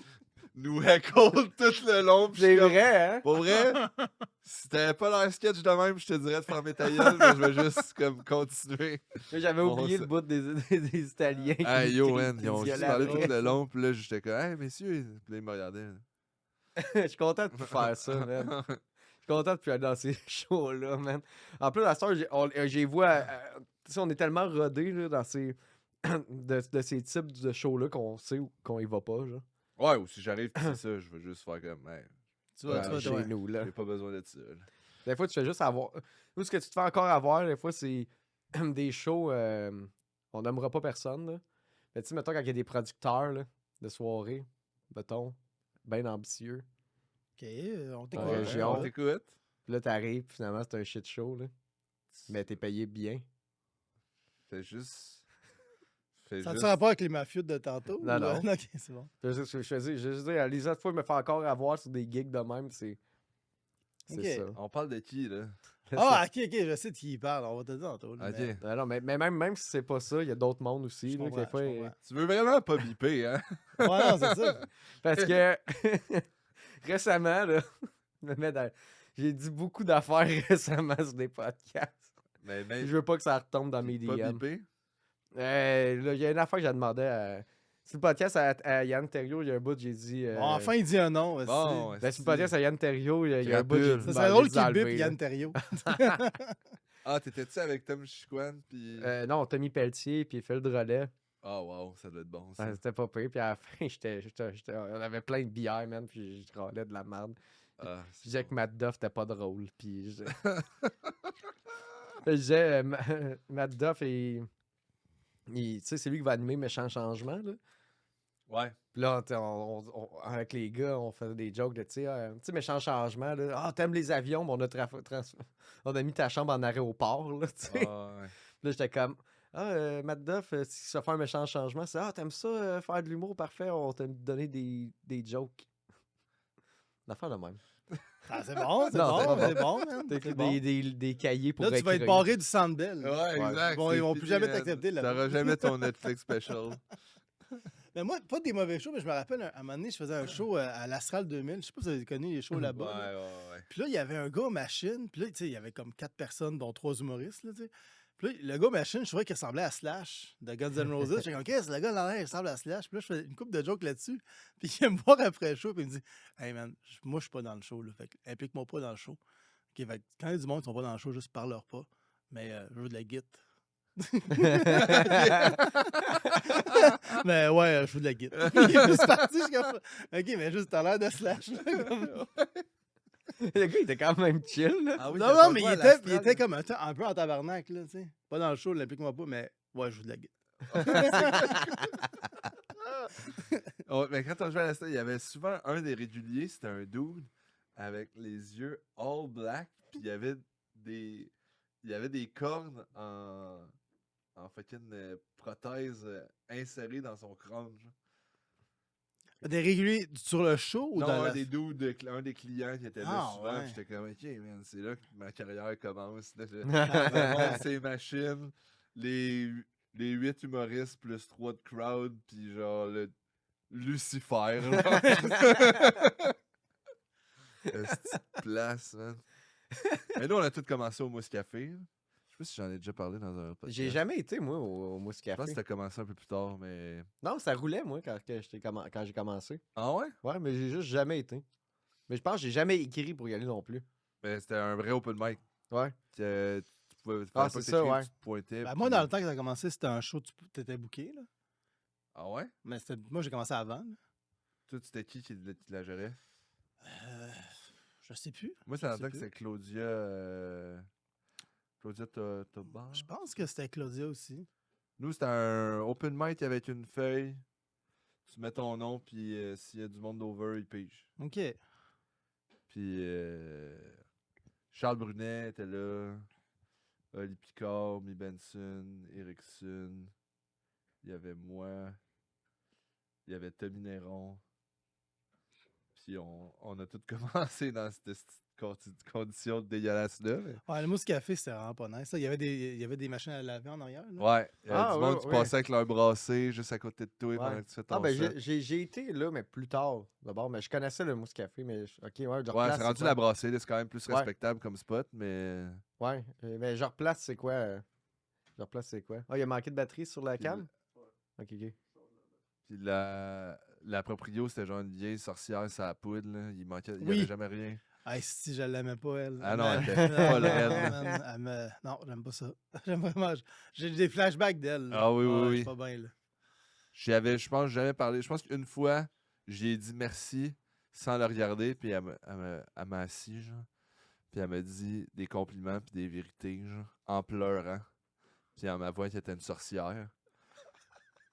C: nous heckle tout le long. puis je
A: C'est
C: suis comme,
A: vrai, hein?
C: Pour vrai, si t'avais pas l'air sketch de même, je te dirais de fermer ta gueule, mais je vais juste comme continuer.
A: Moi, j'avais
C: Bon,
A: oublié
C: ça-
A: le bout des Italiens. qui
C: Hey yo, man,
A: qui
C: ils ont
A: se
C: juste
A: gueulaient
C: parlé
A: après.
C: tout le long, puis là, j'étais comme, hey messieurs, puis là, ils me regardaient.
A: Je suis content de plus faire ça, man. Je suis content de plus aller dans ces shows-là, man. En plus, à cette heure, j'ai vu... tu sais, on est tellement rodés là, dans ces... de ces types de shows-là qu'on sait qu'on y va pas, genre.
C: Ouais, ou si j'arrive, pis c'est ça, je veux juste faire comme, hey,
B: Tu vois,
C: Ouais,
B: tu vois,
A: chez
B: ouais.
A: nous, là.
C: J'ai pas besoin de ça. Là.
A: Des fois, tu fais juste avoir. Ou ce que tu te fais encore avoir, des fois, c'est des shows. On nommera pas personne, là. Mais tu sais, mettons, quand il y a des producteurs là, de soirée, mettons, bien ambitieux,
B: OK, on
A: en
B: t'écoute.
C: Ouais,
A: région.
C: on t'écoute.
A: Puis là, t'arrives, puis finalement, c'est un shit show, là. Mais t'es payé bien.
C: Fais juste. Fais
B: Ça a-tu
C: juste.
B: rapport avec les mafieux de tantôt?
A: Non, non.
B: OK, c'est bon.
A: Je veux dire, les autres fois, je me fais encore avoir sur des gigs de même, c'est
B: Ok.
A: ça.
C: On parle de qui, là?
B: Ah, OK, je sais de qui il parle. On va te dire tantôt. là,
C: Ok.
B: mais-
A: Non, mais même si c'est pas ça, il y a d'autres mondes aussi.
B: Je
A: Là,
B: comprends,
A: des fois,
B: je comprends.
C: Tu veux vraiment pas biper, hein?
B: Ouais, non, c'est ça.
A: parce que récemment, là, je me mets dans- j'ai dit beaucoup d'affaires récemment sur des podcasts.
C: Mais même.
A: Je veux pas que ça retombe dans mes
C: Pas
A: DM.
C: biper?
A: Là, il y a une affaire que j'ai demandé à. Sur le podcast à Yann Terriot, il y a un bout, j'ai dit.
B: Bon, enfin, il dit un nom. aussi.
C: Bon,
A: Ben, sur le podcast à Yann Terriot, il y a un bout, j'ai
C: Crapule.
A: dit.
B: Ça
A: ben,
B: serait drôle
A: les
B: qu'il bip
A: enlever, là.
B: Yann Terriot.
C: Ah, t'étais-tu avec Tom Chiquan? Puis.
A: Non, Tommy Pelletier, puis Phil Drolet.
C: Oh, wow, ça doit être bon, ça.
A: C'était pas pire. Puis à la fin, on avait plein de bières, man. Puis je râlais de la merde.
C: Ah,
A: Je disais que Matt Duff était pas drôle. Puis je disais, Matt Duff, tu sais, c'est lui qui va animer Méchant Changement. Là.
C: Ouais.
A: Puis là, avec les gars, on faisait des jokes de, tu sais, Méchant Changement. Là. Ah, t'aimes les avions, mais on a mis ta chambre en aéroport. Là, tu sais.
C: Ah, ouais.
A: Puis là, j'étais comme, Matt Duff, si ça fait un méchant changement, c'est, t'aimes ça, faire de l'humour, parfait, on t'a donné des jokes. Une affaire de même.
B: Ah, c'est bon, c'est
A: Non,
B: bon,
A: c'est
B: c'est bon, man.
A: T'as
B: C'est
A: écrit
B: bon.
A: des cahiers pour
B: Là, tu vas être
A: écrire.
B: barré du Sandbell.
C: Ouais, exact.
B: Bon,
C: c'est
B: ils vont plus
C: fini,
B: jamais
C: man.
B: t'accepter là-bas.
C: T'auras jamais ton Netflix special.
B: Mais moi, pas des mauvais shows, mais je me rappelle, à un moment donné, je faisais un show à l'Astral 2000. Je sais pas si vous avez connu les shows
C: Ouais,
B: là-bas.
C: ouais,
B: là.
C: ouais.
B: Puis là, il y avait un gars aux machines. Puis là, tu sais, il y avait comme 4 personnes, dont 3 humoristes. Là, tu sais. Puis là, le gars aux machines, je trouvais qu'il ressemblait à Slash de Guns N' Roses. J'étais comme, OK, c'est le gars dans l'air, il ressemble à Slash. Puis là, je faisais une couple de jokes là-dessus. Puis il vient me voir après le show. Puis il me dit, hey man, moi, je suis pas dans le show. Là, fait que implique-moi pas dans le show. OK, fait que quand il y a du monde qui sont pas dans le show, juste parle-leur pas. Mais je veux de la guitare. Mais ouais, je veux de la guitare. Il est juste parti. Je suis comme, OK, mais juste t'as l'air de Slash. là.
A: Le gars, il était quand même chill, là.
C: Ah oui,
B: Non,
C: t'as
B: non,
C: pas
B: mais
C: le
B: il
C: droit à
B: était,
C: l'astral.
B: comme un peu en tabarnak, là, tu sais. Pas dans le show, l'implique-moi pas, mais ouais, je joue de la guitare.
C: Oh, mais quand on jouait à l'astral, il y avait souvent un des réguliers, c'était un dude avec les yeux all black, puis il y avait des cornes en fucking prothèse insérées dans son crâne. genre.
B: Des réguliers sur le show ou
C: Non,
B: dans
C: un
B: la...
C: des dudes, un des clients qui était là
B: Ah,
C: souvent,
B: ouais.
C: puis j'étais comme, ok, man, c'est là que ma carrière commence. Là, je monte ces machines, les 8 humoristes plus 3 de crowd, puis genre le Lucifer. Cette place, man. Mais nous, on a tous commencé au Mousse Café. là. Je sais pas si j'en ai déjà parlé dans un autre podcast.
A: J'ai jamais été, moi, au Mousse
C: Je pense
A: Café.
C: que t'as commencé un peu plus tard, mais.
A: Non, ça roulait, moi, quand j'ai commencé.
C: Ah ouais?
A: Ouais, mais j'ai juste jamais été. Mais je pense que j'ai jamais écrit pour y aller non plus.
C: Mais c'était un vrai open mic.
A: Ouais.
C: Tu pouvais
A: Ah,
C: fallait
A: c'est
C: pas
A: ça,
C: t'écrire,
A: ouais.
C: tu te pointais.
B: Ben, moi,
C: puis-
B: dans le temps que ça a commencé, c'était un show, tu étais booké, là.
C: Ah ouais?
B: Mais moi, j'ai commencé avant, là.
C: Toi, c'était qui la gérait?
B: Je sais plus.
C: Moi, c'est
B: Je
C: dans le
B: sais
C: temps que
B: plus.
C: c'est Claudia. Claudia Tobar.
B: Je pense que c'était Claudia aussi.
C: Nous, c'était un open mic avec une feuille. Tu mets ton nom, puis s'il y a du monde d'over, il pige.
B: OK.
C: Puis Charles Brunet était là. Oli Picard, Mi Benson, Erickson. Il y avait moi. Il y avait Tommy Néron. Puis on a tous commencé dans cette condition dégueulasse-là. mais-
B: Ouais, le Mousse Café, c'était vraiment pas nice. Ça. Il y avait des machines à laver en arrière, là.
C: Ouais, il y avait
A: Ah,
C: du
A: ouais,
C: monde qui
A: ouais.
C: passait avec leur brassée juste à côté de toi
A: Ouais.
C: pendant que tu fais ton
A: Ah, ben,
C: set.
A: j'ai été là, mais plus tard. D'abord, mais je connaissais le Mousse Café, mais ok, ouais, je
C: Ouais,
A: replace.
C: c'est rendu
A: quoi?
C: la brassée, là, c'est quand même plus
A: Ouais.
C: respectable comme spot, mais.
A: Ouais, mais je replace, c'est quoi? Je replace, c'est quoi? Ah, il a manqué de batterie sur la
C: Puis
A: cam? Ok, ok.
C: Puis la proprio, c'était genre une vieille sorcière sur la poudre, là. Il manquait, il y
B: Oui.
C: avait jamais rien.
B: Ah, si, je l'aimais pas, elle.
C: Ah non, elle était
B: Non,
C: folle
B: non,
C: raide.
B: man, non, j'aime pas ça. J'aime vraiment... J'ai des flashbacks d'elle. là.
C: Ah oui, oui,
B: Ouais,
C: oui.
B: Je suis pas bien, là.
C: Je pense, jamais parlé. Je pense qu'une fois, j'ai dit merci, sans le regarder, puis elle m'a assis, genre. Puis elle m'a dit des compliments puis des vérités, genre, en pleurant. Puis en m'avouant qu'elle était une sorcière.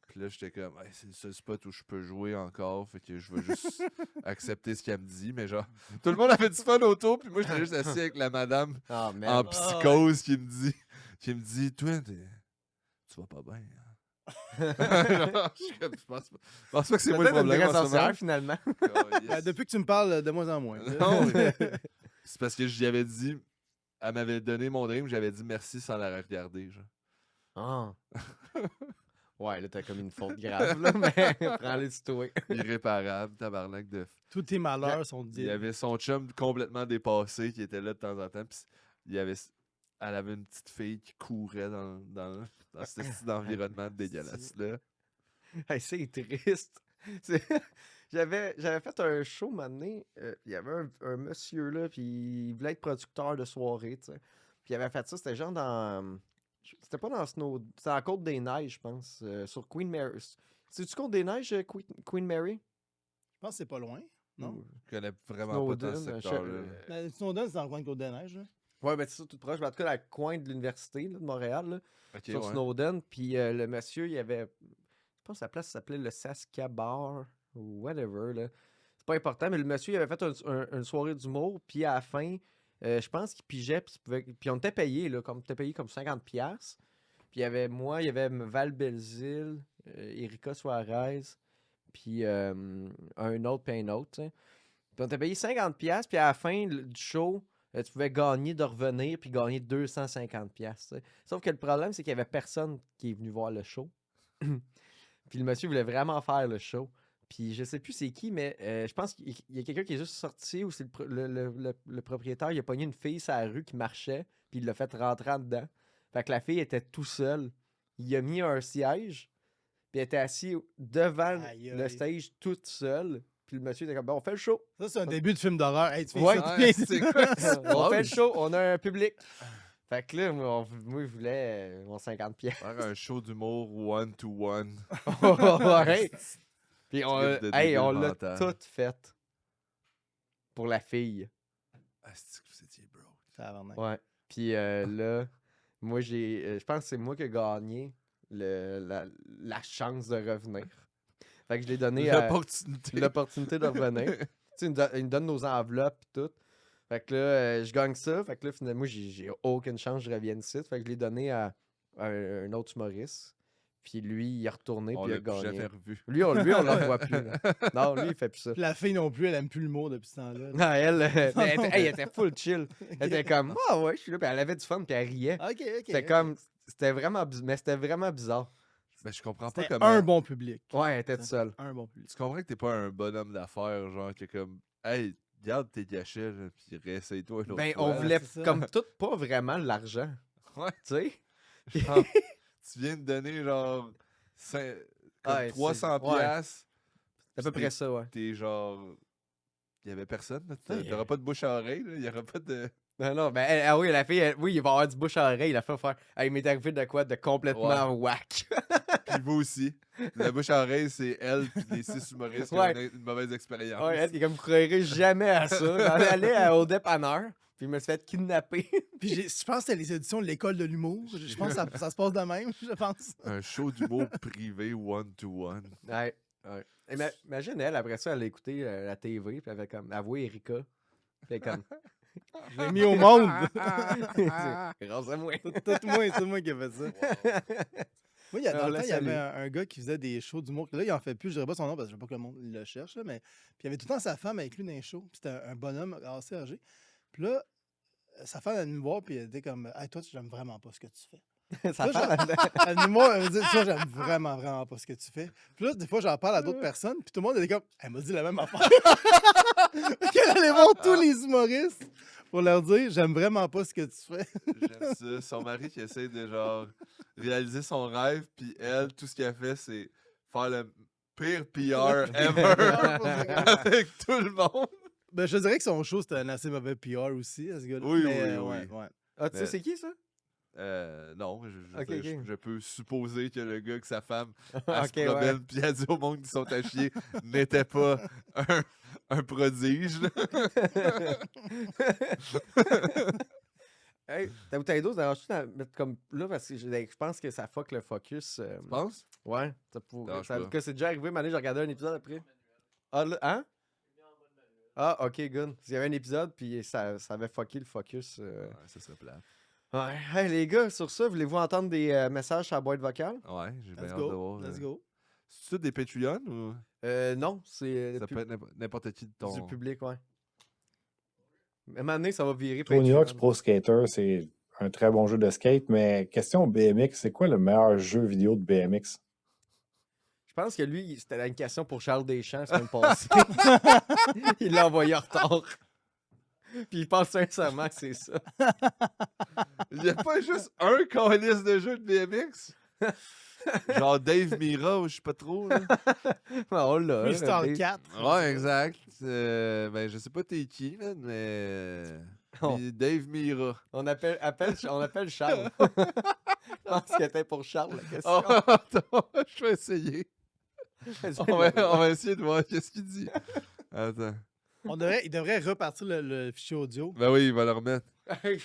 C: Puis là, j'étais comme, hey, c'est le seul spot où je peux jouer encore, fait que je vais juste accepter ce qu'elle me dit. Mais genre, tout le monde avait du fun autour, puis moi, j'étais juste assis avec la madame
A: Ah,
C: en
A: merde.
C: psychose qui me dit, toi, tu vas pas bien. Genre, je pense pas que c'est moi le
A: Peut-être une
C: problème
A: vraie
C: en ce moment.
A: sorcière, finalement.
C: Oh, yes.
B: Depuis que tu me parles, de moins en moins.
C: Non, c'est parce que j'y avais dit, elle m'avait donné mon dream, j'avais dit merci sans la regarder. Genre.
A: Ah. Ouais, là, t'as comme une faute grave, là, mais prends-les sur toi.
C: Irréparable, tabarnak de.
B: Tous tes malheurs sont
C: Il
B: dits.
C: y avait son chum complètement dépassé qui était là de temps en temps. Puis elle avait une petite fille qui courait dans ce petit environnement dégueulasse-là.
A: Hey, c'est triste. C'est- j'avais fait un show, un moment donné, il y avait un monsieur, là, puis il voulait être producteur de soirée, tu sais. Puis il avait fait ça, c'était genre dans... C'était pas dans Snow... C'était à Côte-des-Neiges, je pense, sur Queen Mary. C'est-tu Côte-des-Neiges, Queen Mary?
B: Je pense que c'est pas loin. Non?
A: Ou-
C: Je connais vraiment pas tant ce
A: Snowden,
C: secteur-là.
B: Snowden, c'est dans le coin de Côte-des-Neiges. Là.
A: Ouais, ben c'est ça, tout proche. Ben, en tout cas, dans le coin de l'université là, de Montréal, là,
C: Ok,
A: sur
C: ouais.
A: Snowden. Puis le monsieur, il avait... Je pense que sa place s'appelait le Saskia Bar ou whatever, là. C'est pas important, mais le monsieur, il avait fait une soirée d'humour, puis à la fin, je pense qu'il pigeait, puis on était payé, là, comme on était payé comme 50$. Puis il y avait moi, il y avait Val Belzile, Erika Suarez, puis un autre, puis un autre, tu sais. Puis on t'a payé 50$, puis à la fin du show, tu pouvais gagner de revenir, puis gagner 250$. Tu sais. Sauf que le problème, c'est qu'il y avait personne qui est venu voir le show. Puis le monsieur voulait vraiment faire le show. Puis je sais plus c'est qui, mais je pense qu'il y a quelqu'un qui est juste sorti, ou c'est le propriétaire, il a pogné une fille sur la rue qui marchait, puis il l'a fait rentrer en dedans. Fait que la fille était tout seule. Il a mis un siège, puis elle était assise devant
B: Aïe,
A: le
B: aïe.
A: stage toute seule. Puis le monsieur était comme, bon, on fait le show.
B: Ça, c'est un début de film d'horreur. Hey, tu fais
A: Ouais.
B: ça
C: Ouais,
B: bien.
C: c'est quoi ça?
A: On fait le show, on a un public. Fait que là, moi, je voulais mon 50$.
C: Faire un show d'humour one-to-one.
A: Ouais. Puis
C: Trip de
A: hey,
C: débile
A: on l'a
C: mental.
A: tout fait. Pour la fille.
C: Ah, c'est que vous étiez bro.
B: Tabarnak.
A: Ouais. Puis là, moi, je pense que c'est moi qui ai gagné la chance de revenir. Fait que je l'ai donné l'opportunité de revenir. Tu sais, il me donne nos enveloppes et tout. Fait que là, je gagne ça. Fait que là, finalement, j'ai aucune chance que je revienne ici. Fait que je l'ai donné à un autre humoriste. Puis lui, il est retourné
C: On
A: puis il a
C: l'a plus
A: gagné.
C: jamais revu.
A: Lui, on le revoit plus. Là. Non, lui, il fait plus ça.
B: Puis la fille non plus, elle aime plus l'humour depuis ce temps-là.
A: Non, elle, mais
B: Non,
A: elle,
B: non.
A: elle était full chill. Elle était comme, ah ouais, je suis là. Puis elle avait du fun, puis elle riait.
B: Ok, ok.
A: C'était comme, c'était vraiment bizarre.
C: Ben, je comprends pas
B: C'était
C: comment.
B: un bon public.
A: Ouais, elle était toute seule.
B: Un bon public.
C: Tu comprends que t'es pas un bonhomme d'affaires, genre, qui est comme, hey, garde tes gâchets, là, puis réessaye-toi une autre
A: Ben,
C: fois.
A: on voulait
B: c'est ça.
A: comme tout pas vraiment l'argent.
C: Ouais.
A: Tu sais?
C: Genre, tu viens de donner, genre, comme
A: Ouais,
C: 300
A: c'est- ouais.
C: piastres.
A: C'est à peu près ça, ouais.
C: T'es genre. Il y avait personne, là.
A: Ouais.
C: T'auras pas de bouche à oreille, là. Il y aura pas de.
A: Non, ben, ah oui, la fille, oui, il va avoir du bouche à oreille. La fille va faire, il m'est arrivé de quoi de complètement whack.
C: Puis vous aussi. La bouche à oreille, c'est elle, puis les 6 humoristes qui
A: Ouais.
C: ont une mauvaise expérience.
A: Ouais, elle, qui est comme, vous croirez jamais à ça. On allait au dépanneur, puis je me suis fait kidnapper.
B: Puis je pense que c'était les éditions de l'école de l'humour. Je pense que ça se passe de même, je pense.
C: Un show d'humour privé one-to-one.
A: Ouais, ouais. Imagine elle, après ça, elle a écouté la TV, puis elle avait comme avoué Erika. Puis elle est comme,
B: Je l'ai mis au monde.
A: grâce à moi.
B: C'est moi qui ai fait ça. Moi, dans
A: On
B: le
A: la
B: temps, il y avait
A: salue.
B: un gars qui faisait des shows d'humour. Là, il en fait plus. Je dirais pas son nom parce que je veux pas que le monde le cherche. Là, mais... Puis il y avait tout le temps sa femme avec lui dans les shows. Puis c'était un bonhomme assez âgé. Puis là, sa femme, elle venait me voir. Puis elle était comme, hey, toi, j'aime vraiment pas ce que tu fais.
A: Ça
B: Là,
A: fait
B: Elle venait me voir, elle me dit, toi, j'aime vraiment pas ce que tu fais. Puis là, des fois, j'en parle à d'autres personnes. Puis tout le monde était comme, elle m'a dit la même affaire. Qu'elle allait voir tous les humoristes pour leur dire, j'aime vraiment pas ce que tu fais.
C: J'aime ça. Son mari qui essaie de, genre, réaliser son rêve, puis elle, tout ce qu'elle fait, c'est faire le pire PR ever avec tout le monde.
B: Ben, je dirais que son show, c'était un assez mauvais PR aussi, à ce gars-là.
C: Oui,
B: Mais,
C: oui, oui.
B: ouais.
A: Ah, tu sais,
C: Mais-
A: c'est qui ça?
C: Non,
A: Ok, ok.
C: je peux supposer que le gars que sa femme elle
A: Ok,
C: se promène puis elle dit au monde qui sont à chier n'était pas un prodige. Là.
A: Hey, ta bouteille d'eau, ça dérange-tu d'en mettre comme là parce que je pense que ça fuck le focus.
C: Tu penses?
A: Ouais, ça pourrait.
C: Dérange
A: Ça,
C: pas.
A: que c'est déjà arrivé, mais j'ai regardé un épisode après. Ah, là, hein? Ah, ok, good. Il y avait un épisode, puis ça avait fucké le focus.
C: Ouais, ça serait plate.
A: Ouais. Hey, les gars, sur ça, voulez-vous entendre des messages sur la boîte vocale?
C: Ouais, j'ai bien
B: Let's
C: hâte de
B: go.
C: voir.
B: Let's go.
C: C'est-tu des Patreon ou
A: Non, c'est
C: ça peut être n'importe qui de ton.
A: du public, ouais. À un moment donné, ça va virer
D: Tony Hawk's
A: Patreon.
D: Pro Skater, c'est un très bon jeu de skate, mais question BMX, c'est quoi le meilleur jeu vidéo de BMX?
A: Je pense que lui, c'était une question pour Charles Deschamps la semaine passée. Il l'a envoyé en retard. Puis il pense sincèrement que c'est ça.
C: Il n'y a pas juste un calice de jeu de BMX? Genre Dave Mira ou je sais pas trop. Là.
A: Oh là.
B: Freestyle 4.
C: Ouais, exact. Ben, je sais pas t'es qui, man, mais.
A: Oh.
C: Dave Mira.
A: On appelle Charles. Je pense que c'était pour Charles la question.
C: Oh, attends, je vais essayer. On va essayer de voir qu'est-ce qu'il dit. Attends.
B: Il devrait repartir le fichier audio.
C: Ben oui, il va le remettre.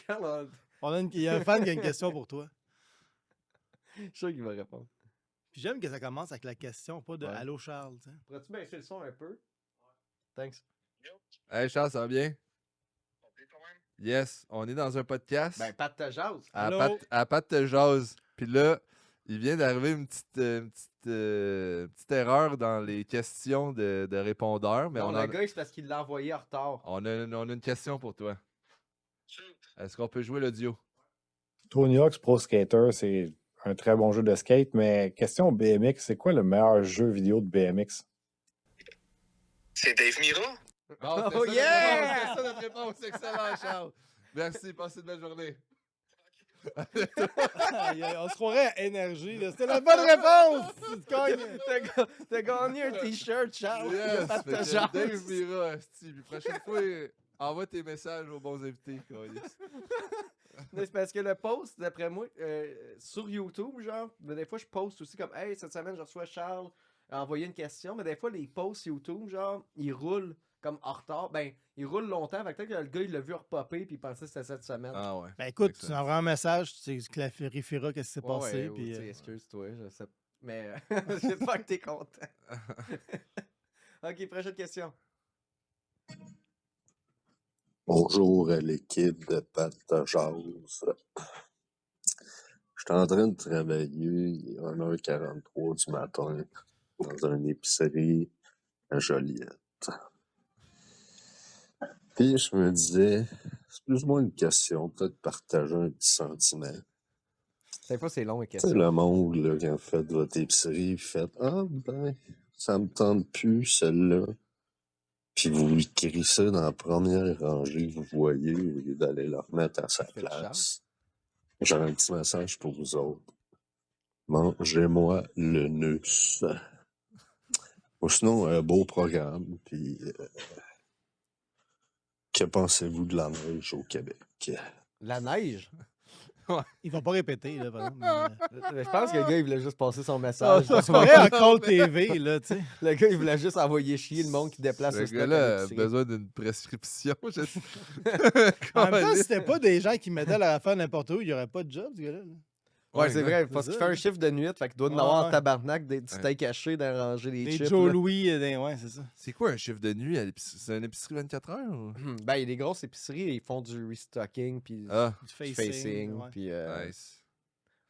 A: Charles,
B: Il y a un fan qui a une question pour toi.
A: je suis sûr qu'il va répondre.
B: Puis j'aime que ça commence avec la question, pas de
A: Ouais.
B: Allô Charles. Tu sais.
A: Pourrais-tu baisser le son un peu? Thanks.
C: Hey Charles, ça va bien? Yes, on est dans un podcast.
A: Ben, pas de ta jase.
B: Allô?
C: À Pat te jase. Puis là, il vient d'arriver une petite erreur dans les questions de répondeurs. Mais
A: Non,
C: on,
A: le
C: en-
A: gars, c'est parce qu'il l'a envoyé en retard.
C: on a une question pour toi. Est-ce qu'on peut jouer l'audio?
D: Tony Hawk's Pro Skater, c'est un très bon jeu de skate, mais question BMX, c'est quoi le meilleur jeu vidéo de BMX?
E: C'est Dave Mira?
C: Bon,
A: Oh, yeah!
C: C'était ça notre réponse. Excellent, Charles. Merci, passez une belle journée.
B: On se croirait à énergie. là. C'était la bonne réponse! Tu te cognes.
A: T'as gagné un t-shirt, Charles.
C: Yes,
A: Pas de
C: fait
A: ta
C: que
A: jase.
C: Dave Mira, asti. Puis prochaine fois, envoie tes messages aux bons invités. câlisse.
A: Mais c'est parce que le post, d'après moi, sur YouTube, genre, mais des fois, je poste aussi comme, hey, cette semaine, je reçois Charles a envoyé une question, mais des fois, les posts YouTube, genre, ils roulent comme en retard. Ben, ils roulent longtemps, fait que peut-être que le gars, il l'a vu repopper, puis il pensait que c'était cette semaine.
C: Ah ouais.
B: Ben écoute,
C: Fait que
B: tu envoies un message, tu clarifieras qu'est-ce qui s'est
A: Ouais,
B: passé.
A: ouais, ou,
B: Puis,
A: tu sais, excuse-toi, je sais. Mais j'espère que t'es content. Ok, prochaine question.
F: Bonjour à l'équipe de Pat de Jase. J'étais en train de travailler, il est 1h43 du matin, dans une épicerie à Joliette. Puis je me disais, c'est plus ou moins une question, peut-être de partager un petit sentiment.
A: Des fois, c'est long, les
F: Tu sais,
A: questions.
F: le monde, là, quand vous faites votre épicerie, vous faites « Ah, ben, ça me tente plus, celle-là. » Puis vous lui crissez dans la première rangée que vous voyez au lieu d'aller la remettre à sa
A: Ça fait de
F: place. J'ai un petit message pour vous autres. Mangez-moi le nus. Ou sinon, un beau programme. Puis, que pensez-vous de la neige au Québec?
A: La neige?
B: il va pas répéter, là, par exemple.
A: Je pense que le gars, il voulait juste passer son message.
B: C'est vrai, en call TV, là, tu sais.
A: Le gars, il voulait juste envoyer chier le monde qui déplace
C: Ce
A: le stock.
C: gars-là
A: à
C: a
A: l'épicerie.
C: besoin d'une prescription.
B: En même temps, si
C: Câlisse.
B: c'était pas des gens qui mettaient leur affaire n'importe où, il n'y aurait pas de job, ce gars-là. là.
A: Ouais, c'est vrai, parce
B: C'est
A: qu'il
B: ça,
A: fait un
B: là.
A: chiffre de nuit, fait qu'il doit en
B: Ouais,
A: avoir en
B: ouais.
A: tabarnak des steaks hachés dans ranger les
B: Des
A: chips.
B: Joe
A: là.
B: Louis, ouais, c'est ça.
C: C'est quoi un chiffre de nuit à l'épicerie? C'est une épicerie 24 heures? Ou?
A: Ben, il y a des grosses épiceries, ils font du restocking, puis
C: Ah,
B: Du
A: du
B: facing.
A: facing,
B: ouais.
A: puis...
C: nice.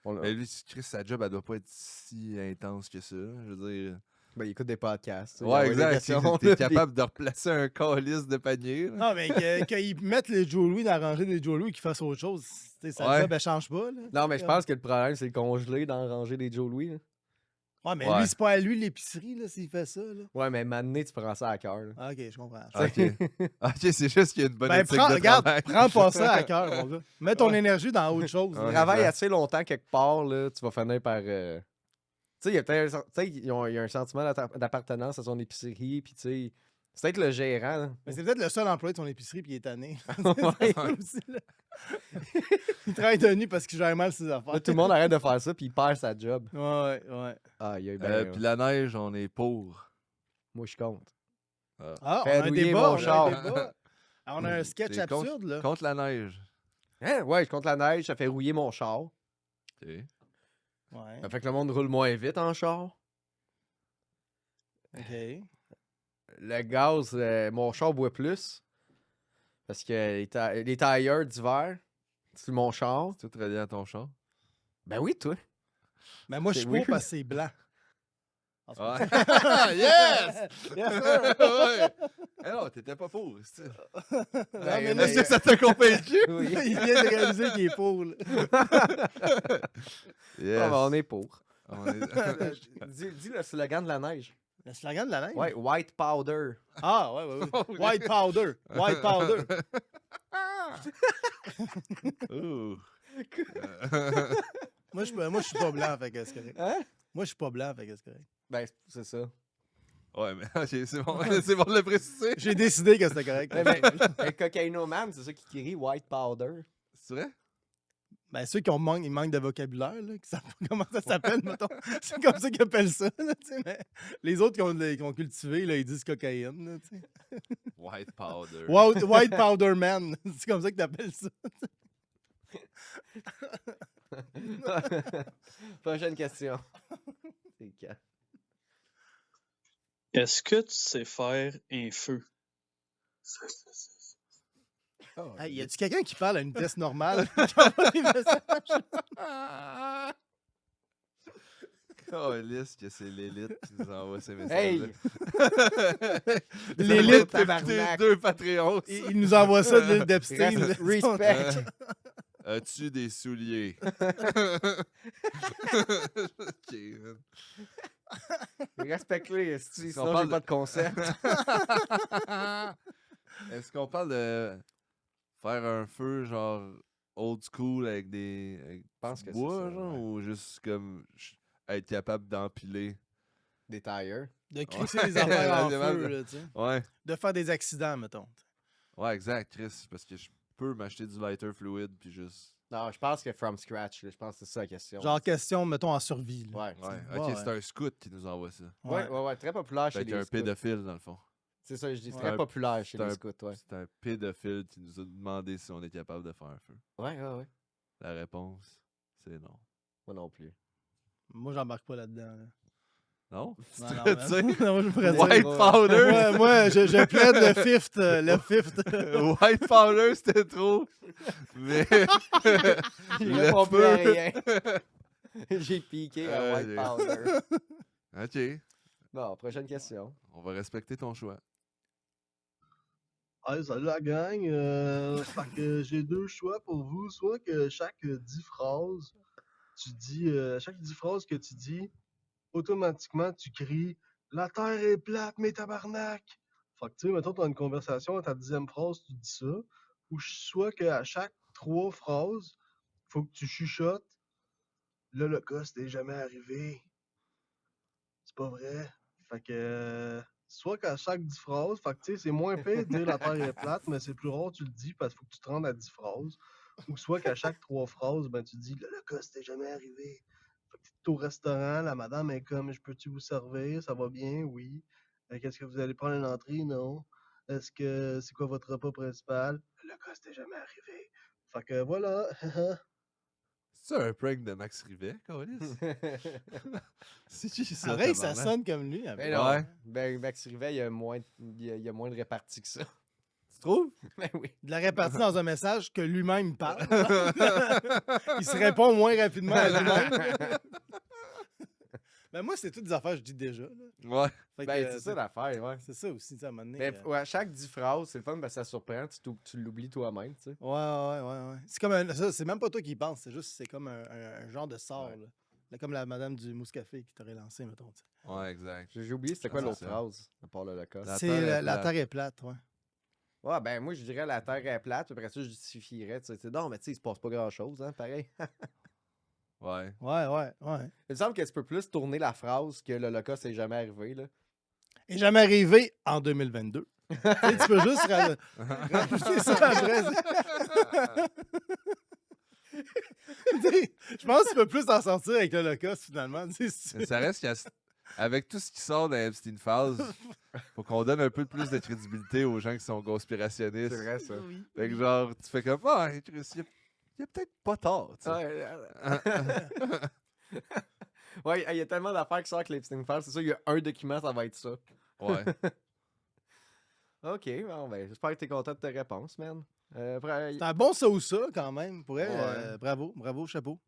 A: on l'a-
C: Mais lui, Chris, sa job, elle doit pas être si intense que ça. Je veux dire.
A: ben, il écoute des podcasts. il
C: Ouais,
A: envoie des
C: exact.
A: questions,
C: T'es
A: là,
C: capable de replacer un calice de panier. là.
B: Non, mais qu'ils mettent les Joe Louis dans la rangée des Joe Louis qu'ils fassent autre chose, tu sais, sa
C: Ouais.
B: job, elle change pas. Là.
A: puis- Non, mais je pense que le problème, c'est le congelé dans ranger des Joe Louis. là.
B: Ouais, mais
C: Ouais.
B: lui, c'est pas à lui l'épicerie, là, s'il fait ça. Là.
A: Ouais, mais maintenant, tu prends ça à cœur. là.
B: Ah, ok, je comprends.
C: Ok. Ok, c'est juste qu'il y a une bonne
B: Ben,
C: éthique
B: prends,
C: de
B: regarde,
C: travail.
B: prends pas ça à cœur, mon gars. Mets ton
A: Ouais.
B: énergie dans autre chose.
C: Ouais.
A: Travaille
C: exact.
A: assez longtemps quelque part, là, tu vas finir par... Tu sais, il y a peut-être tu sais, il y a un sentiment d'appartenance à son épicerie, puis tu sais, c'est peut-être le gérant. là.
B: Mais c'est peut-être le seul employé de son épicerie puis il est tanné.
A: Ouais.
B: Ça aussi, là. Il travaille de nuit parce qu'il gère mal ses affaires.
A: Là, tout le monde arrête de faire ça, puis il perd sa job.
B: Ouais, ouais.
A: Ah, il y a eu ben,
C: Puis la neige, on est pour.
A: moi, je compte.
B: Ah, on
A: Fais
B: a un
A: douiller
B: débat.
A: mon
B: On a
A: char.
B: un débat. Ah, on a un sketch
C: C'est
B: absurde, là.
C: Contre la neige.
A: Hein? Ouais, je compte la neige, ça fait rouiller mon char.
C: OK.
B: Ouais,
A: Ça fait que le monde roule moins vite en char.
B: OK.
A: Le gaz, mon char boit plus. Parce que les tailleurs d'hiver, c'est mon char.
C: C'est tout relié à ton char?
A: Ben oui, toi.
B: Mais moi, je
A: C'est
B: suis pour
A: weird.
B: parce que c'est blanc. En ce moment.
C: Ouais. Yes!
B: Yes, sir!
C: Ouais. Eh non, t'étais pas pour. c'est-
B: Non, mais
A: Ben,
B: là,
C: Est-ce que ça t'a convaincu?
A: Oui.
B: il vient de réaliser qu'il est pour. là.
C: Yes.
A: Ah, ben, on est pour.
C: On est-
A: Dis le slogan de la neige.
B: Le slogan de la neige?
A: Ouais, white powder.
B: Ah, ouais, ouais, ouais. White powder. White powder.
C: Ouh.
B: Moi, je suis pas blanc, fait que c'est correct.
A: Hein?
B: Moi, je suis pas blanc, fait que c'est correct.
A: Ben, c'est ça.
C: Ouais, mais ok, c'est bon, c'est bon de le préciser.
B: J'ai décidé que c'était correct.
A: Un cocaïnoman, c'est ça qui crie white powder.
C: C'est vrai?
B: Ben, ceux qui ils manquent de vocabulaire, là, qui savent pas comment ça s'appelle, mettons. C'est comme ça qu'ils appellent ça, là, tu sais, mais les autres qui ont cultivé, là, ils disent cocaïne, là, tu sais.
C: White powder.
B: White powder man, c'est comme ça que t'appelles ça.
A: Prochaine question. C'est quand?
G: Est-ce que tu sais faire un feu?
A: Oh,
B: Hey, y a-tu quelqu'un qui parle à une vitesse normale? Qui envoie des messages?
C: Oh, lisse que c'est l'élite qui nous envoie ces messages.
A: Hey!
B: L'élite,
A: tabarnak.
C: Deux Patreons.
B: Il nous envoie ça de l'île d'Epstein. là.
A: Respect.
C: As-tu des souliers? Ok, man.
A: Respecte-les,
C: qu'on
A: sinon
C: parle
A: j'ai pas de concept.
C: Est-ce qu'on parle de faire un feu genre old school avec des
A: pense
C: du
A: que c'est
C: bois,
A: ça,
C: genre,
A: ouais.
C: ou juste comme être capable d'empiler?
A: Des tailleurs.
B: De crisser les affaires en
C: Ouais,
B: feu, là, tu sais.
C: Ouais.
B: De faire des accidents, mettons.
C: Ouais, exact, Chris. Parce que je peux m'acheter du lighter fluid puis juste.
A: Non, je pense que from scratch, là, je pense que c'est ça la question.
B: Genre question, mettons, en survie. Là.
A: Ouais.
C: Ouais, ok,
B: Ouais,
C: c'est un scout qui nous envoie ça.
A: Ouais, très populaire chez
C: Fait
A: les
C: un
A: scouts.
C: pédophile, dans le fond.
A: C'est ça, je dis,
B: Ouais.
A: très populaire chez
C: C'est
A: les
C: un-
A: scouts, ouais.
C: C'est un pédophile qui nous a demandé si on est capable de faire un feu.
A: Ouais.
C: La réponse, c'est non.
A: Moi non plus.
B: Moi, j'embarque pas là-dedans. Là.
C: Non?
B: Non,
C: Tu
B: non,
C: veux
B: man.
C: dire?
B: Non, moi, je pourrais
C: White
B: dire.
C: powder?
B: Ouais, moi, je plaide le fifth. Le fifth.
C: White powder, c'était trop. Mais.
A: J'ai
C: Le
A: répondu à
C: feu.
A: rien. J'ai piqué à white
C: j'ai-
A: powder.
C: Ok.
A: Bon, prochaine question.
C: On va respecter ton choix.
H: Hey, salut la gang. Fait que j'ai deux choix pour vous. Soit que chaque 10 phrases, tu dis, chaque 10 phrases que tu dis, automatiquement tu cries La terre est plate, mes tabarnak. Fait que tu sais, mettons, tu as une conversation, à ta 10e phrase, tu dis ça. Ou soit qu'à chaque 3 phrases, faut que tu chuchotes L'Holocauste n'est jamais arrivé. C'est pas vrai. Fait que. Soit qu'à chaque 10 phrases, fait que tu sais, c'est moins pire de dire la terre est plate, mais c'est plus rare tu le dis parce qu'il faut que tu te rendes à 10 phrases. Ou soit qu'à chaque 3 phrases, ben tu dis l'Holocauste n'est jamais arrivé. Fait que t'es au restaurant, la madame est comme je peux-tu vous servir? Ça va bien? Oui. Qu'est-ce que vous allez prendre une entrée? Non. Est-ce que c'est quoi votre repas principal? L'Holocauste n'est jamais arrivé. Fait que voilà.
C: C'est un prank de Max Rivet, Carlis? C'est qui ça?
B: Pareil, ça
C: tabarnak?
B: sonne comme lui.
A: Ben non.
C: Ouais.
A: Ben, Max Rivet, il y a moins de répartie que ça.
C: Tu trouves?
A: Ben oui.
B: De la répartie dans un message que lui-même parle. Il se répond moins rapidement à lui-même. Ben moi, c'est toutes des affaires que je dis déjà. Là.
C: Ouais.
B: Fait que,
A: Ben, c'est ça l'affaire, ouais.
B: C'est ça aussi, tu sais, à un moment donné.
A: Mais ouais, à chaque 10 phrases, c'est le fun, ben, ça surprend, tu l'oublies toi-même, tu sais.
B: Ouais. C'est comme c'est même pas toi qui y penses, c'est comme un genre de sort.
C: Ouais.
B: Là, comme la madame du Mouscafé qui t'aurait lancé, mettons. tu sais.
C: Ouais, exact.
A: J'ai oublié c'était quoi
C: Ah,
A: l'autre
C: c'est ça.
A: phrase, à part l'Holocauste.
C: La
B: C'est
C: terre est
B: la
C: plate.
B: terre est plate, ouais.
A: Ouais, ben moi, je dirais la Terre est plate, puis après ça, je justifierais, tu sais. Non, mais tu sais, il se passe pas grand-chose, hein, pareil.
C: Ouais.
B: Ouais.
A: Il me semble que tu peux plus tourner la phrase que l'Holocauste n'est jamais arrivé, là.
B: Et jamais arrivé en 2022. Tu sais, tu peux juste rajouter ça après. Tu sais, je pense que tu peux plus t'en sortir avec l'Holocauste, finalement. Tu sais, si tu-
C: Mais ça reste qu'à avec tout ce qui sort dans Epstein Files, faut qu'on donne un peu plus de crédibilité aux gens qui sont
A: C'est
C: conspirationnistes.
A: vrai, ça.
B: Oui.
C: Fait que genre, tu fais comme, ah, Chris, il a peut-être pas tort, tu sais.
A: Ouais, il y a tellement d'affaires qui sortent avec les Epstein Files. C'est sûr, il y a un document, ça va être ça.
C: Ouais.
A: Ok, bon, ben, j'espère que t'es content de tes réponses, man.
B: C'est un bon ça ou ça, quand même. Pour elle,
A: Ouais.
B: bravo, chapeau.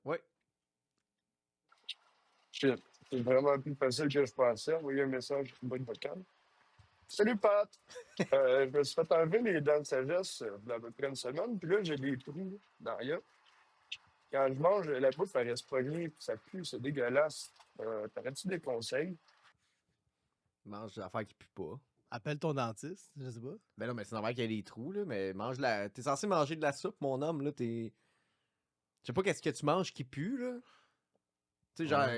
A: Ouais.
I: Shit. C'est vraiment plus facile que je pensais. Envoyer un message sur une bonne vocale. Salut Pat! Je me suis fait enlever les dents de sagesse il y a à peu près une semaine, puis là j'ai des trous dans la gueule. Quand je mange, la bouffe elle reste pognée, puis ça pue, c'est dégueulasse. T'aurais-tu des conseils?
A: Mange des affaires qui puent pas.
B: Appelle ton dentiste, je sais pas.
A: Ben non, mais c'est normal qu'il y ait des trous, là, mais mange la. T'es censé manger de la soupe, mon homme, là, t'es. Je sais pas qu'est-ce que tu manges qui pue, là. Tu sais, genre,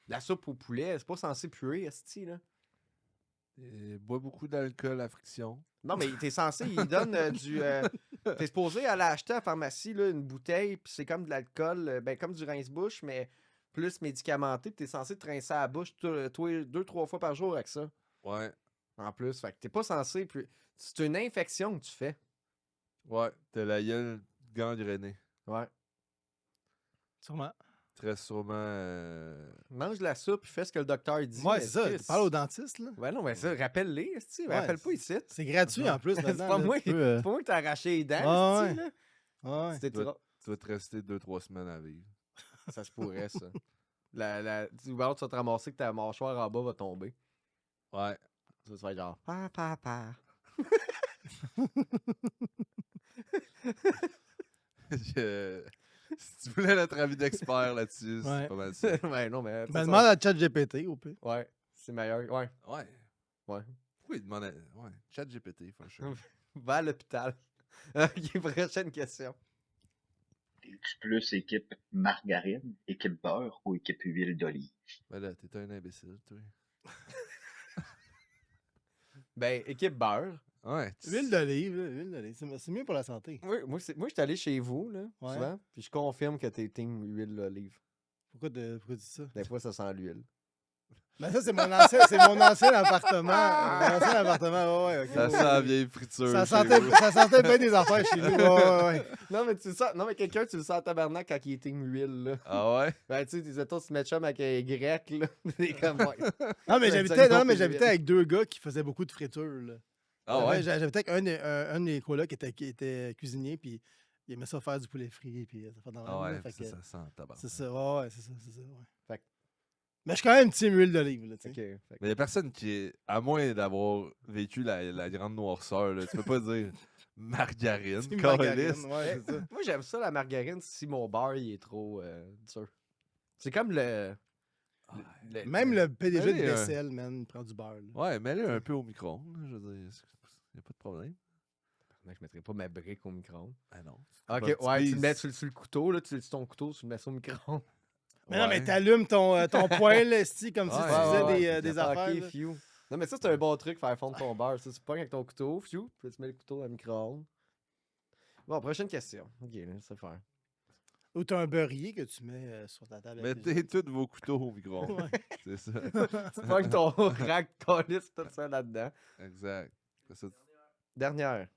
A: la soupe au poulet, c'est pas censé puer, esti, là.
C: Et bois beaucoup d'alcool à friction.
A: Non, mais t'es censé, il donne du. T'es supposé aller acheter à la pharmacie, là, une bouteille, puis c'est comme de l'alcool, ben, comme du rince-bouche, mais plus médicamenté, puis t'es censé te rincer à la bouche 2-3 fois par jour avec ça.
C: Ouais.
A: En plus, fait que t'es pas censé. C'est une infection que tu fais.
C: Ouais. T'as la gueule gangrénée.
A: Ouais.
B: Sûrement.
C: Très sûrement.
A: Mange de la soupe, puis fais ce que le docteur dit.
B: Ouais,
A: mais
B: c'est ça.
A: Chris-
B: Tu parles au dentiste, là.
A: Ouais, non, mais ça, rappelle-les, esti,
B: Ouais,
A: rappelle pas ici.
B: C'est gratuit en plus.
A: C'est
B: maintenant,
A: pas
B: là,
A: moi
B: tu peux,
A: c'est pas moi qui t'as arraché les dents,
B: Ah
A: esti,
B: ouais.
A: là.
B: ouais.
A: C'était
C: Tu
A: trop.
C: vas te rester 2-3 semaines à vivre.
A: Ça se pourrait, ça. Tu vas te ramasser que ta mâchoire en bas va tomber.
C: Ouais.
A: Ça va être genre. Pa.
C: Si tu voulais notre avis d'expert là-dessus,
B: Ouais.
C: c'est pas mal ça.
A: Ouais, non, mais.
B: Ben, demande à ChatGPT, au pire.
A: Ouais, c'est meilleur. Ouais.
C: Ouais.
A: Ouais.
C: Pourquoi il demande à... Ouais. ChatGPT, for sure.
A: Va à l'hôpital. Ok, prochaine question.
J: Es-tu plus équipe margarine, équipe beurre ou équipe huile d'olive?
C: Ben là, t'es un imbécile, toi.
A: Ben, équipe beurre.
C: Ouais.
B: Huile d'olive, là, huile d'olive. C'est mieux pour la santé.
A: Oui, moi, je suis allé chez vous, là,
B: Ouais.
A: souvent, puis je confirme que t'es team huile d'olive.
B: Pourquoi tu dis ça?
A: Des fois, ça sent l'huile.
B: Ben, ça, c'est mon ancien appartement. Mon ancien appartement, ouais, ok.
C: Ça sent la vieille friture.
B: Ça
C: chez
B: sentait,
C: vous.
B: ça sentait bien des affaires chez nous. Ouais.
A: Non, mais tu le sens. Non, mais quelqu'un, tu le sens en tabarnak quand il est team huile, là.
C: Ah ouais?
A: Ben, tu sais, tu tous se mettre chum avec un grec, là. C'est comme, ouais.
B: Non, mais
A: Ça
B: j'habitais
A: gonfle l'huile.
B: avec deux gars qui faisaient beaucoup de friture, là.
C: Ah ouais?
B: J'habitais avec un de mes colocs qui était cuisinier, puis il aimait ça faire du poulet frit, puis ça fait dans
C: Ah ouais,
B: fait que-
C: ça sent tabac.
B: C'est ça, ouais, c'est ça, ouais.
A: Fait que-
B: Mais je suis quand même team huile d'olive, là, tu sais.
A: Ok. Fait que-
C: Mais il y a personne qui est... À moins d'avoir vécu la grande noirceur, là, tu peux pas dire margarine,
B: Team
C: câlisse.
B: margarine, ouais, c'est ça.
A: Moi, j'aime ça, la margarine, si mon beurre, il est trop dur. C'est comme le.
B: Même le PDG de
C: Allez,
B: vaisselle, man, il prend du beurre. Là.
C: Ouais, mets-le un peu au micro-ondes, là, je veux dire, y a pas de problème.
A: Je mettrais pas ma brique au micro-ondes.
C: Ah non.
A: Ok,
C: Pas un petit
A: ouais, tu le
C: piece.
A: mets sur le couteau, là, tu utilises ton couteau, tu le mets ça au micro-ondes.
B: Mais non, mais
C: Ouais.
B: t'allumes ton poêle, esti, comme si tu
C: Ouais,
B: faisais
C: ouais,
B: des
A: Ah,
B: affaires.
A: ok,
B: là.
A: few. Non, mais ça, c'est un bon truc, faire fondre ton beurre. Ça, tu pognes avec ton couteau, few, puis tu mets le couteau dans le micro-ondes. Bon, prochaine question. Ok, là, c'est faire.
B: Ou t'as un beurrier que tu mets sur ta table. à cuisiner.
C: Mettez tous vos couteaux au micro-ondes.
B: Ouais.
C: C'est ça.
A: Tu pognes ton rack, ton liste, tout ça là-dedans.
C: Exact. Après ça,
A: Dernière.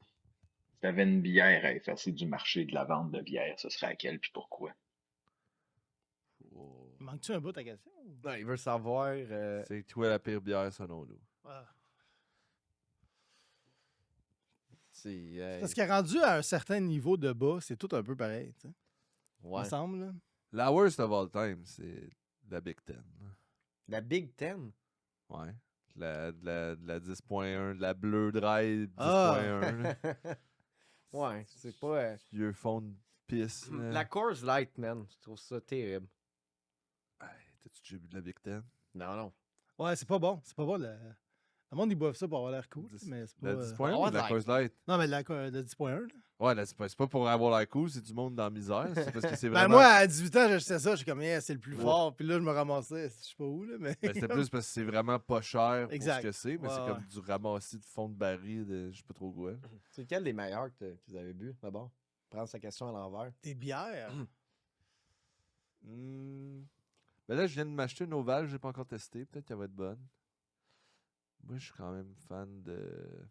J: Si tu avais une bière à effacer du marché de la vente de bière, ce serait laquelle puis pourquoi?
C: oh.
B: Manques-tu un bout ta question?
A: Non, il veut savoir.
C: C'est toi la pire bière selon nous.
B: Ah.
A: C'est.
B: Parce qu'il est rendu à un certain niveau de bas, c'est tout un peu pareil, tu sais. Il
A: Ouais.
B: me semble, là.
C: La worst of all time, c'est la Big Ten.
A: La Big Ten.
C: Ouais. De la 10.1, de la Bleu Dry 10.1.
B: Ah.
C: là.
A: Ouais, c'est pas.
C: Vieux fond de pisse. là.
A: La Coors Light, man. Je trouve ça terrible.
C: Hey, t'as-tu déjà bu de la Big Ten?
A: Non, non.
B: Ouais, c'est pas bon. C'est pas bon. Le monde, ils boivent ça pour avoir l'air cool, mais c'est pas...
C: La 10.1 ou
A: Bud
C: de la
A: Light.
C: Coors Light?
B: Non, mais de 10.1, là.
C: Ouais, là, c'est pas pour avoir l'air cool, c'est du monde dans la misère. C'est parce que c'est
B: Ben,
C: vraiment...
B: moi, à 18 ans, j'achetais ça. Je suis comme, yeah, c'est le plus fort. Puis là, je me ramassais. Je sais pas où, là, mais...
C: Ben, c'était plus parce que c'est vraiment pas cher pour
B: Exact.
C: ce que c'est, mais
B: Ouais,
C: c'est
B: ouais.
C: comme du ramassis de fond de baril de je sais pas trop quoi.
A: C'est lequel des meilleurs que vous avez bu, d'abord? Prendre sa question à l'envers.
B: Des bières.
C: Ben là, je viens de m'acheter une ovale, je l'ai pas encore testée. Peut-être qu'elle va être bonne. Moi, je suis quand même fan de.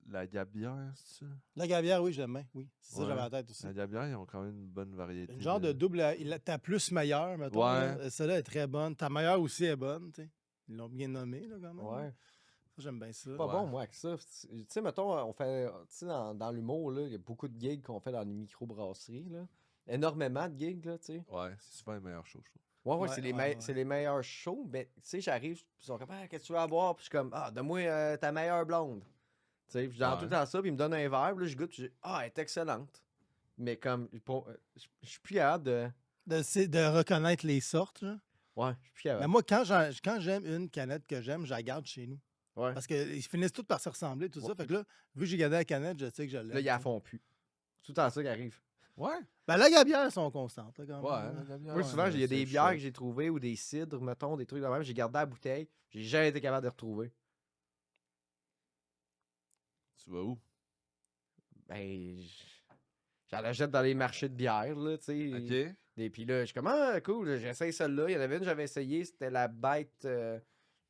C: La Gabière, c'est ça?
B: La Gabière, oui, j'aime bien. Oui, c'est ça que j'avais
C: Ouais.
B: en tête aussi.
C: La Gabière, ils ont quand même une bonne variété.
B: Une genre de double. Ta plus meilleure, mettons.
C: Ouais.
B: Là. Celle-là est très bonne. Ta meilleure aussi est bonne, tu sais. Ils l'ont bien nommée, là, quand même.
A: Ouais.
B: Ça, j'aime bien ça.
A: Pas
C: Ouais.
A: bon, moi, avec ça. Tu sais, mettons, on fait. Tu sais, dans l'humour, là, il y a beaucoup de gigs qu'on fait dans les microbrasseries, là. Énormément de gigs, là, tu sais.
C: Ouais, c'est souvent les meilleurs shows, je trouve.
A: Ouais,
B: Ouais,
A: c'est
B: ouais.
A: c'est les meilleurs shows. Mais, tu sais, j'arrive, ils sont comme, ah, qu'est-ce que tu veux avoir? Puis je suis comme, ah, donne-moi ta meilleure blonde. Tu sais, puis j'en tout le temps ça, puis il me donne un verre, puis là, je goûte, puis je dis, ah, elle est excellente. Mais comme, je suis plus capable de.
B: De reconnaître les sortes, là.
A: Ouais, je suis plus
B: Mais
A: capable.
B: moi, quand j'aime une canette que j'aime, je la garde chez nous.
A: Ouais.
B: Parce qu'ils finissent toutes par se ressembler, tout ça.
A: Ouais.
B: Fait que là, vu que j'ai gardé la canette, je sais que je l'aime.
A: Là, ils la font plus. C'est tout le temps ça qui arrive.
C: Ouais.
B: Ben, la Gabière, elles sont constantes, là, quand même.
C: Ouais,
B: là.
C: la Gabière,
A: Moi, souvent, il y a
C: c'est
A: des bières
C: chouette.
A: que j'ai trouvées ou des cidres, mettons, des trucs de même. J'ai gardé la bouteille. J'ai jamais été capable de retrouver.
C: Tu vas où?
A: Ben, j'en achète dans les marchés de bière, là, tu sais.
C: Ok.
A: Et puis là, je suis comme, ah, cool, j'essaye celle-là. Il y en avait une que j'avais essayé, c'était la bête.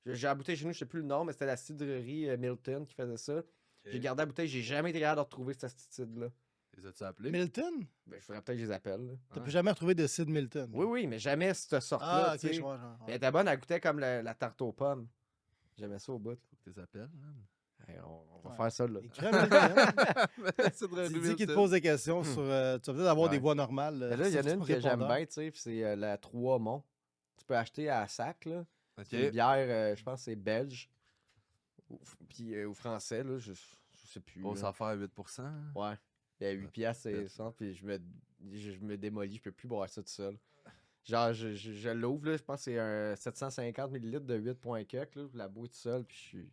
A: J'ai la bouteille chez nous, je sais plus le nom, mais c'était la cidrerie Milton qui faisait ça. J'ai gardé la bouteille, j'ai jamais été capable de retrouver cette cidre-là.
C: Les as-tu appelés?
B: Milton?
A: Ben, je ferais peut-être que je les appelle. Là.
B: T'as
C: Ouais.
B: plus jamais retrouvé de Sid Milton?
A: Oui, oui, mais jamais cette sorte-là.
B: Ah, ok,
A: tu sais.
B: je vois.
A: Mais elle était bonne, elle goûtait comme la tarte aux pommes. J'aimais ça au bout.
C: Faut que tu les appelles, man.
A: Hey, on va
B: Ouais.
A: faire ça, là.
B: Écris à Milton.
C: C'est très
B: Tu dis qu'il te pose des questions sur. Tu vas peut-être avoir des
A: Ouais.
B: voix normales.
A: Mais là, il y en a
B: sur
A: une
B: ton
A: que j'aime
B: répondeur.
A: bien, tu sais, puis c'est la Trois Monts. Tu peux acheter à sac, là.
C: Ok.
A: C'est une bière, je pense que c'est belge. Ou français, là, je sais plus.
C: On
A: là.
C: s'en fait à 8%.
A: Ouais. Il y a 8 piastres, c'est
C: peut-être.
A: ça, puis je me démolis, je peux plus boire ça tout seul. Genre, je l'ouvre, là, je pense que c'est un 750 ml de 8 points cuck, là, je la bois tout seul, puis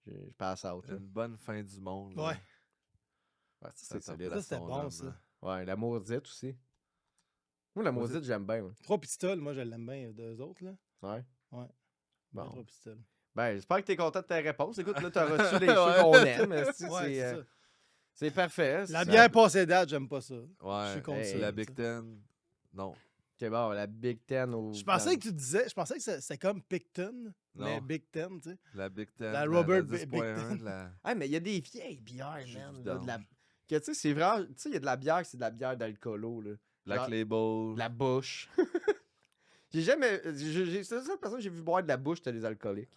A: je passe out, là.
C: Une bonne fin du monde. là.
B: Ouais.
A: Ouais,
C: Ça
A: c'est solide.
B: Ça, c'était
C: son
B: bon,
C: homme,
B: ça.
C: là.
A: Ouais, la maudite aussi. Moi, la maudite, j'aime bien, moi.
B: Trois pistoles, moi, je l'aime bien d'eux autres, là.
A: Ouais.
B: Ouais.
A: Bon.
B: Trois pistoles.
A: Ben, j'espère que t'es content de ta réponse. Écoute, là, t'as reçu les
C: Ouais.
A: choses qu'on aime. esti,
B: Ouais, c'est ça.
A: c'est parfait.
B: La
A: c'est-
B: bière passée date, j'aime pas ça.
C: Ouais.
B: Je suis contre
A: Hey,
B: ça.
C: La
B: tu
C: Big
B: sais.
C: Ten. Non.
A: Ok, bon, la Big Ten au.
B: Je pensais que tu disais, je pensais que c'était comme Picton, mais
C: Non.
B: Big Ten, tu sais.
C: La Big Ten.
B: La Robert Big
C: 10.1,
B: Ten.
C: la...
A: Ah, mais il y a des vieilles bières,
C: Je
A: man.
C: vous
A: là, de la...
C: dange.
A: Que tu sais, c'est vraiment. Tu sais, il y a de la bière, c'est de la bière d'alcoolo, là.
C: Black
A: Genre,
C: Label.
A: La bouche. J'ai jamais. C'est la seule personne que j'ai vu boire de la bouche, c'était des alcooliques.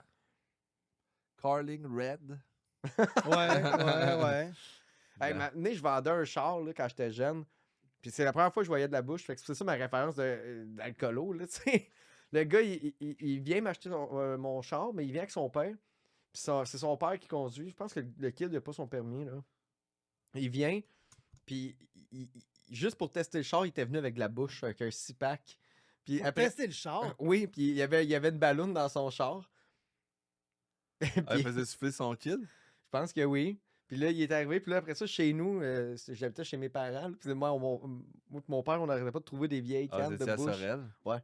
C: Carling Red.
B: Ouais.
A: Hey, maintenant, je vendais un char là, quand j'étais jeune. Puis c'est la première fois que je voyais de la bouche. Fait que c'est ça ma référence d'alcoolo, là, tu sais. Le gars, il vient m'acheter mon char, mais il vient avec son père. Puis c'est son père qui conduit. Je pense que le kid n'a pas son permis, là. Il vient, puis juste pour tester le char, il était venu avec de la bouche, avec un 6-pack. Puis
B: Pour
A: après,
B: tester le char.
A: oui, puis il y avait une balloune dans son char. Puis,
C: Elle faisait souffler son kid.
A: je pense que oui. Puis là, il est arrivé. Puis là, après ça, chez nous, j'habitais chez mes parents. Là, puis moi et mon père, on n'arrêtait pas de trouver des vieilles
C: Ah,
A: cannes
C: vous
A: de
C: étiez à
A: bouche.
C: Sorel.
A: Ouais.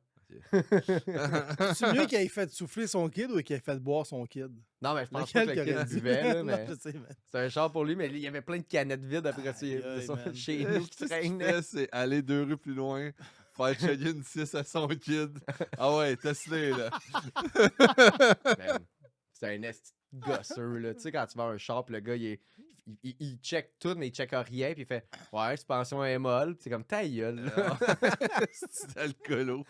B: C'est mieux qu'il ait fait souffler son kid ou qu'il ait fait boire son kid?
A: Non, mais je pense pas que
B: Lequel
A: le
B: qu'il aurait
A: kid
B: dû?
A: buvait, là,
B: Non,
A: mais
B: je sais, mais-
A: c'est un char pour lui. Mais il y avait plein de canettes vides après ça,
B: Aïe, aïe, man.
A: chez nous qui
C: Tout ce qu'il
A: traînaient.
C: fait, c'est aller 2 rues plus loin, faire chugger une 6 à son kid. Ah ouais, Tesla, là.
A: Man, c'est un esti de gosseux, là. Tu sais, quand tu vas à un shop, le gars, il check tout, mais il check rien, puis il fait « Ouais, suspension est molle. » Puis c'est comme « Ta gueule, là.
C: C'est alcoolo.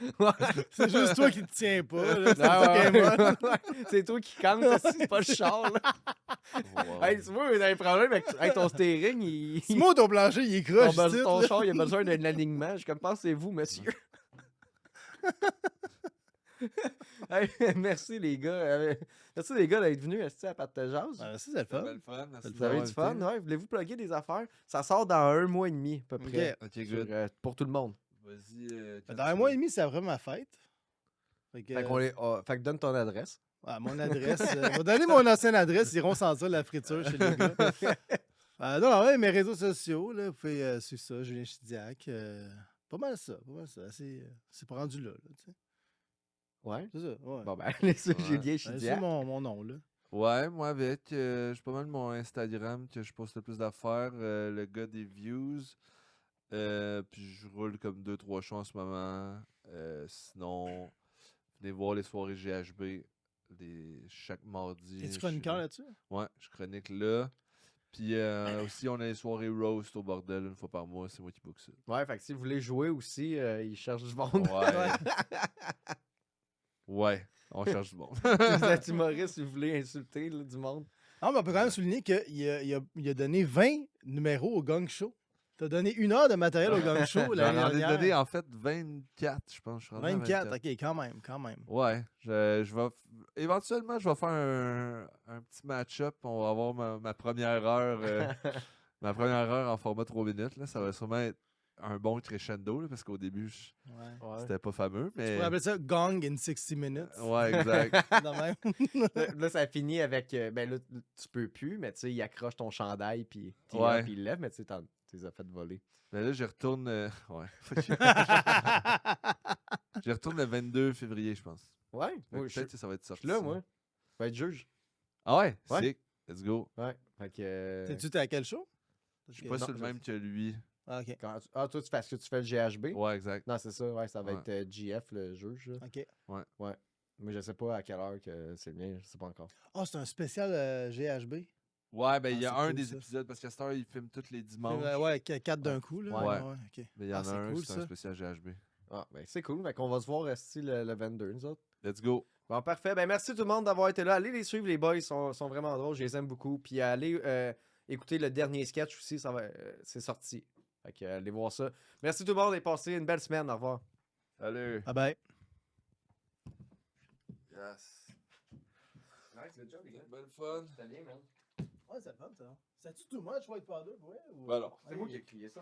B: C'est juste toi qui te tiens pas. là. C'est
A: Ah,
B: toi qui es
A: ouais,
B: molle.
A: ouais. C'est toi qui compte, c'est pas le char, là.
C: Wow.
A: Hey, tu vois, t'as un problème avec hey, ton steering,
B: C'est moi, ton plancher, il est croche.
A: ton,
B: ici,
A: ton
B: là.
A: char, il a besoin d'un alignement. Je suis comme, pensez-vous, monsieur? Hey, merci, les gars. Merci, les gars, d'être venus à Partageuse.
B: Ah, ça, c'est le fun.
C: C'était le fun. Merci
A: Vous avez du fun, ouais? Voulez-vous plugger des affaires? Ça sort dans 1 mois et demi, à peu près.
B: Ok.
C: Ok,
A: sur,
C: good.
A: pour tout le monde.
C: Vas-y. quand
B: Dans
C: tu
B: un mois
C: veux.
B: et demi, c'est vraiment ma fête. Fait que,
A: Fait que donne ton adresse.
B: mon adresse. On va donner mon ancienne adresse. Ils iront sentir la friture chez les gars. Non, ouais, mes réseaux sociaux, là, vous pouvez suivre ça, Julien Chidiac. Pas mal ça. C'est rendu là, tu sais.
A: Ouais.
B: C'est ça, ouais.
A: Bon, ben, allez sur
C: Ouais.
A: Julien
B: C'est
A: Chidiac.
B: mon nom, là.
C: Ouais, moi avec, j'ai pas mal mon Instagram que je poste le plus d'affaires, le gars des views. Puis je roule comme 2-3 shows en ce moment. Sinon, venez voir les soirées GHB chaque mardi.
B: Es-tu chroniqueur là-dessus?
C: Ouais, je chronique là. Puis aussi, on a les soirées roast au bordel une fois par mois. C'est moi qui book ça.
A: Ouais, fait que si vous voulez jouer aussi, ils cherchent du monde.
C: Ouais. Ouais, on cherche du monde.
A: Si vous êtes humoriste, si vous voulez insulter là, du monde.
B: Non, mais on peut quand même souligner qu'il a donné 20 numéros au Gang Show. Tu as donné 1 heure de matériel au Gang Show l'année
C: J'en ai
B: dernière.
C: donné en fait 24, je pense. Je suis rendu à
B: 24, ok, quand même.
C: Ouais, éventuellement, je vais faire un petit match-up. On va avoir ma première heure ma première heure en format 3 minutes. Là. Ça va sûrement être un bon crescendo là, parce qu'au début,
B: Ouais.
C: c'était pas fameux.
B: Tu
C: Mais...
B: pourrais appeler ça Gang in 60 minutes.
C: Ouais, exact.
B: De même.
A: Là, ça finit avec. Ben là, tu peux plus, mais tu sais, il accroche ton chandail, puis
C: Ouais.
A: il lève, mais tu sais, tu les as fait voler.
C: Mais là, j'y retourne. Ouais. J'y retourne le 22 février, je pense.
A: Ouais,
C: Fait que
A: moi,
C: peut-être que ça va être
A: je
C: sorti.
A: suis là, moi. Je vais être juge.
C: Ah ouais?
A: Ouais.
C: Sick. Let's go.
A: Ouais. Fait que.
B: T'es à quel show?
C: Je suis pas
A: Non,
C: sur le
A: je-
C: même que lui.
B: Ah, ok.
A: Toi, tu fais ce que tu fais le GHB?
C: Ouais, exact.
A: Non, c'est ça, ouais, ça va
C: Ouais.
A: être GF, le juge. Là.
B: Ok.
A: Ouais. Mais je sais pas à quelle heure que c'est le mien, je sais pas encore.
B: Oh, c'est un spécial GHB.
C: Ouais, ben il y a
B: c'est
C: un
B: cool,
C: des
B: ça.
C: épisodes parce qu'à cette heure, il filme tous les dimanches.
B: Ouais, 4 d'un coup. Là.
C: Ouais.
B: Ok.
C: Mais il y en a
B: c'est
C: un,
B: cool,
C: c'est
B: ça.
C: un spécial GHB.
A: Ah, ben c'est cool. Fait qu'on va se voir ici le 22, nous autres.
C: Let's go.
A: Bon, parfait. Ben merci tout le monde d'avoir été là. Allez les suivre, les boys. Ils sont vraiment drôles. Je les aime beaucoup. Puis allez écouter le dernier sketch aussi. C'est sorti. Fait que allez voir ça. Merci tout le monde et passez une belle semaine. Au revoir.
C: Salut.
B: Bye bye.
C: Yes.
A: Nice, good job, les gars.
C: Bonne fun.
A: C'était bien, man.
B: Ouais, c'est fun, ça. C'est-tu tout moi, je vais être pas deux, ouais?
C: Ben non.
A: C'est moi qui ai crié ça.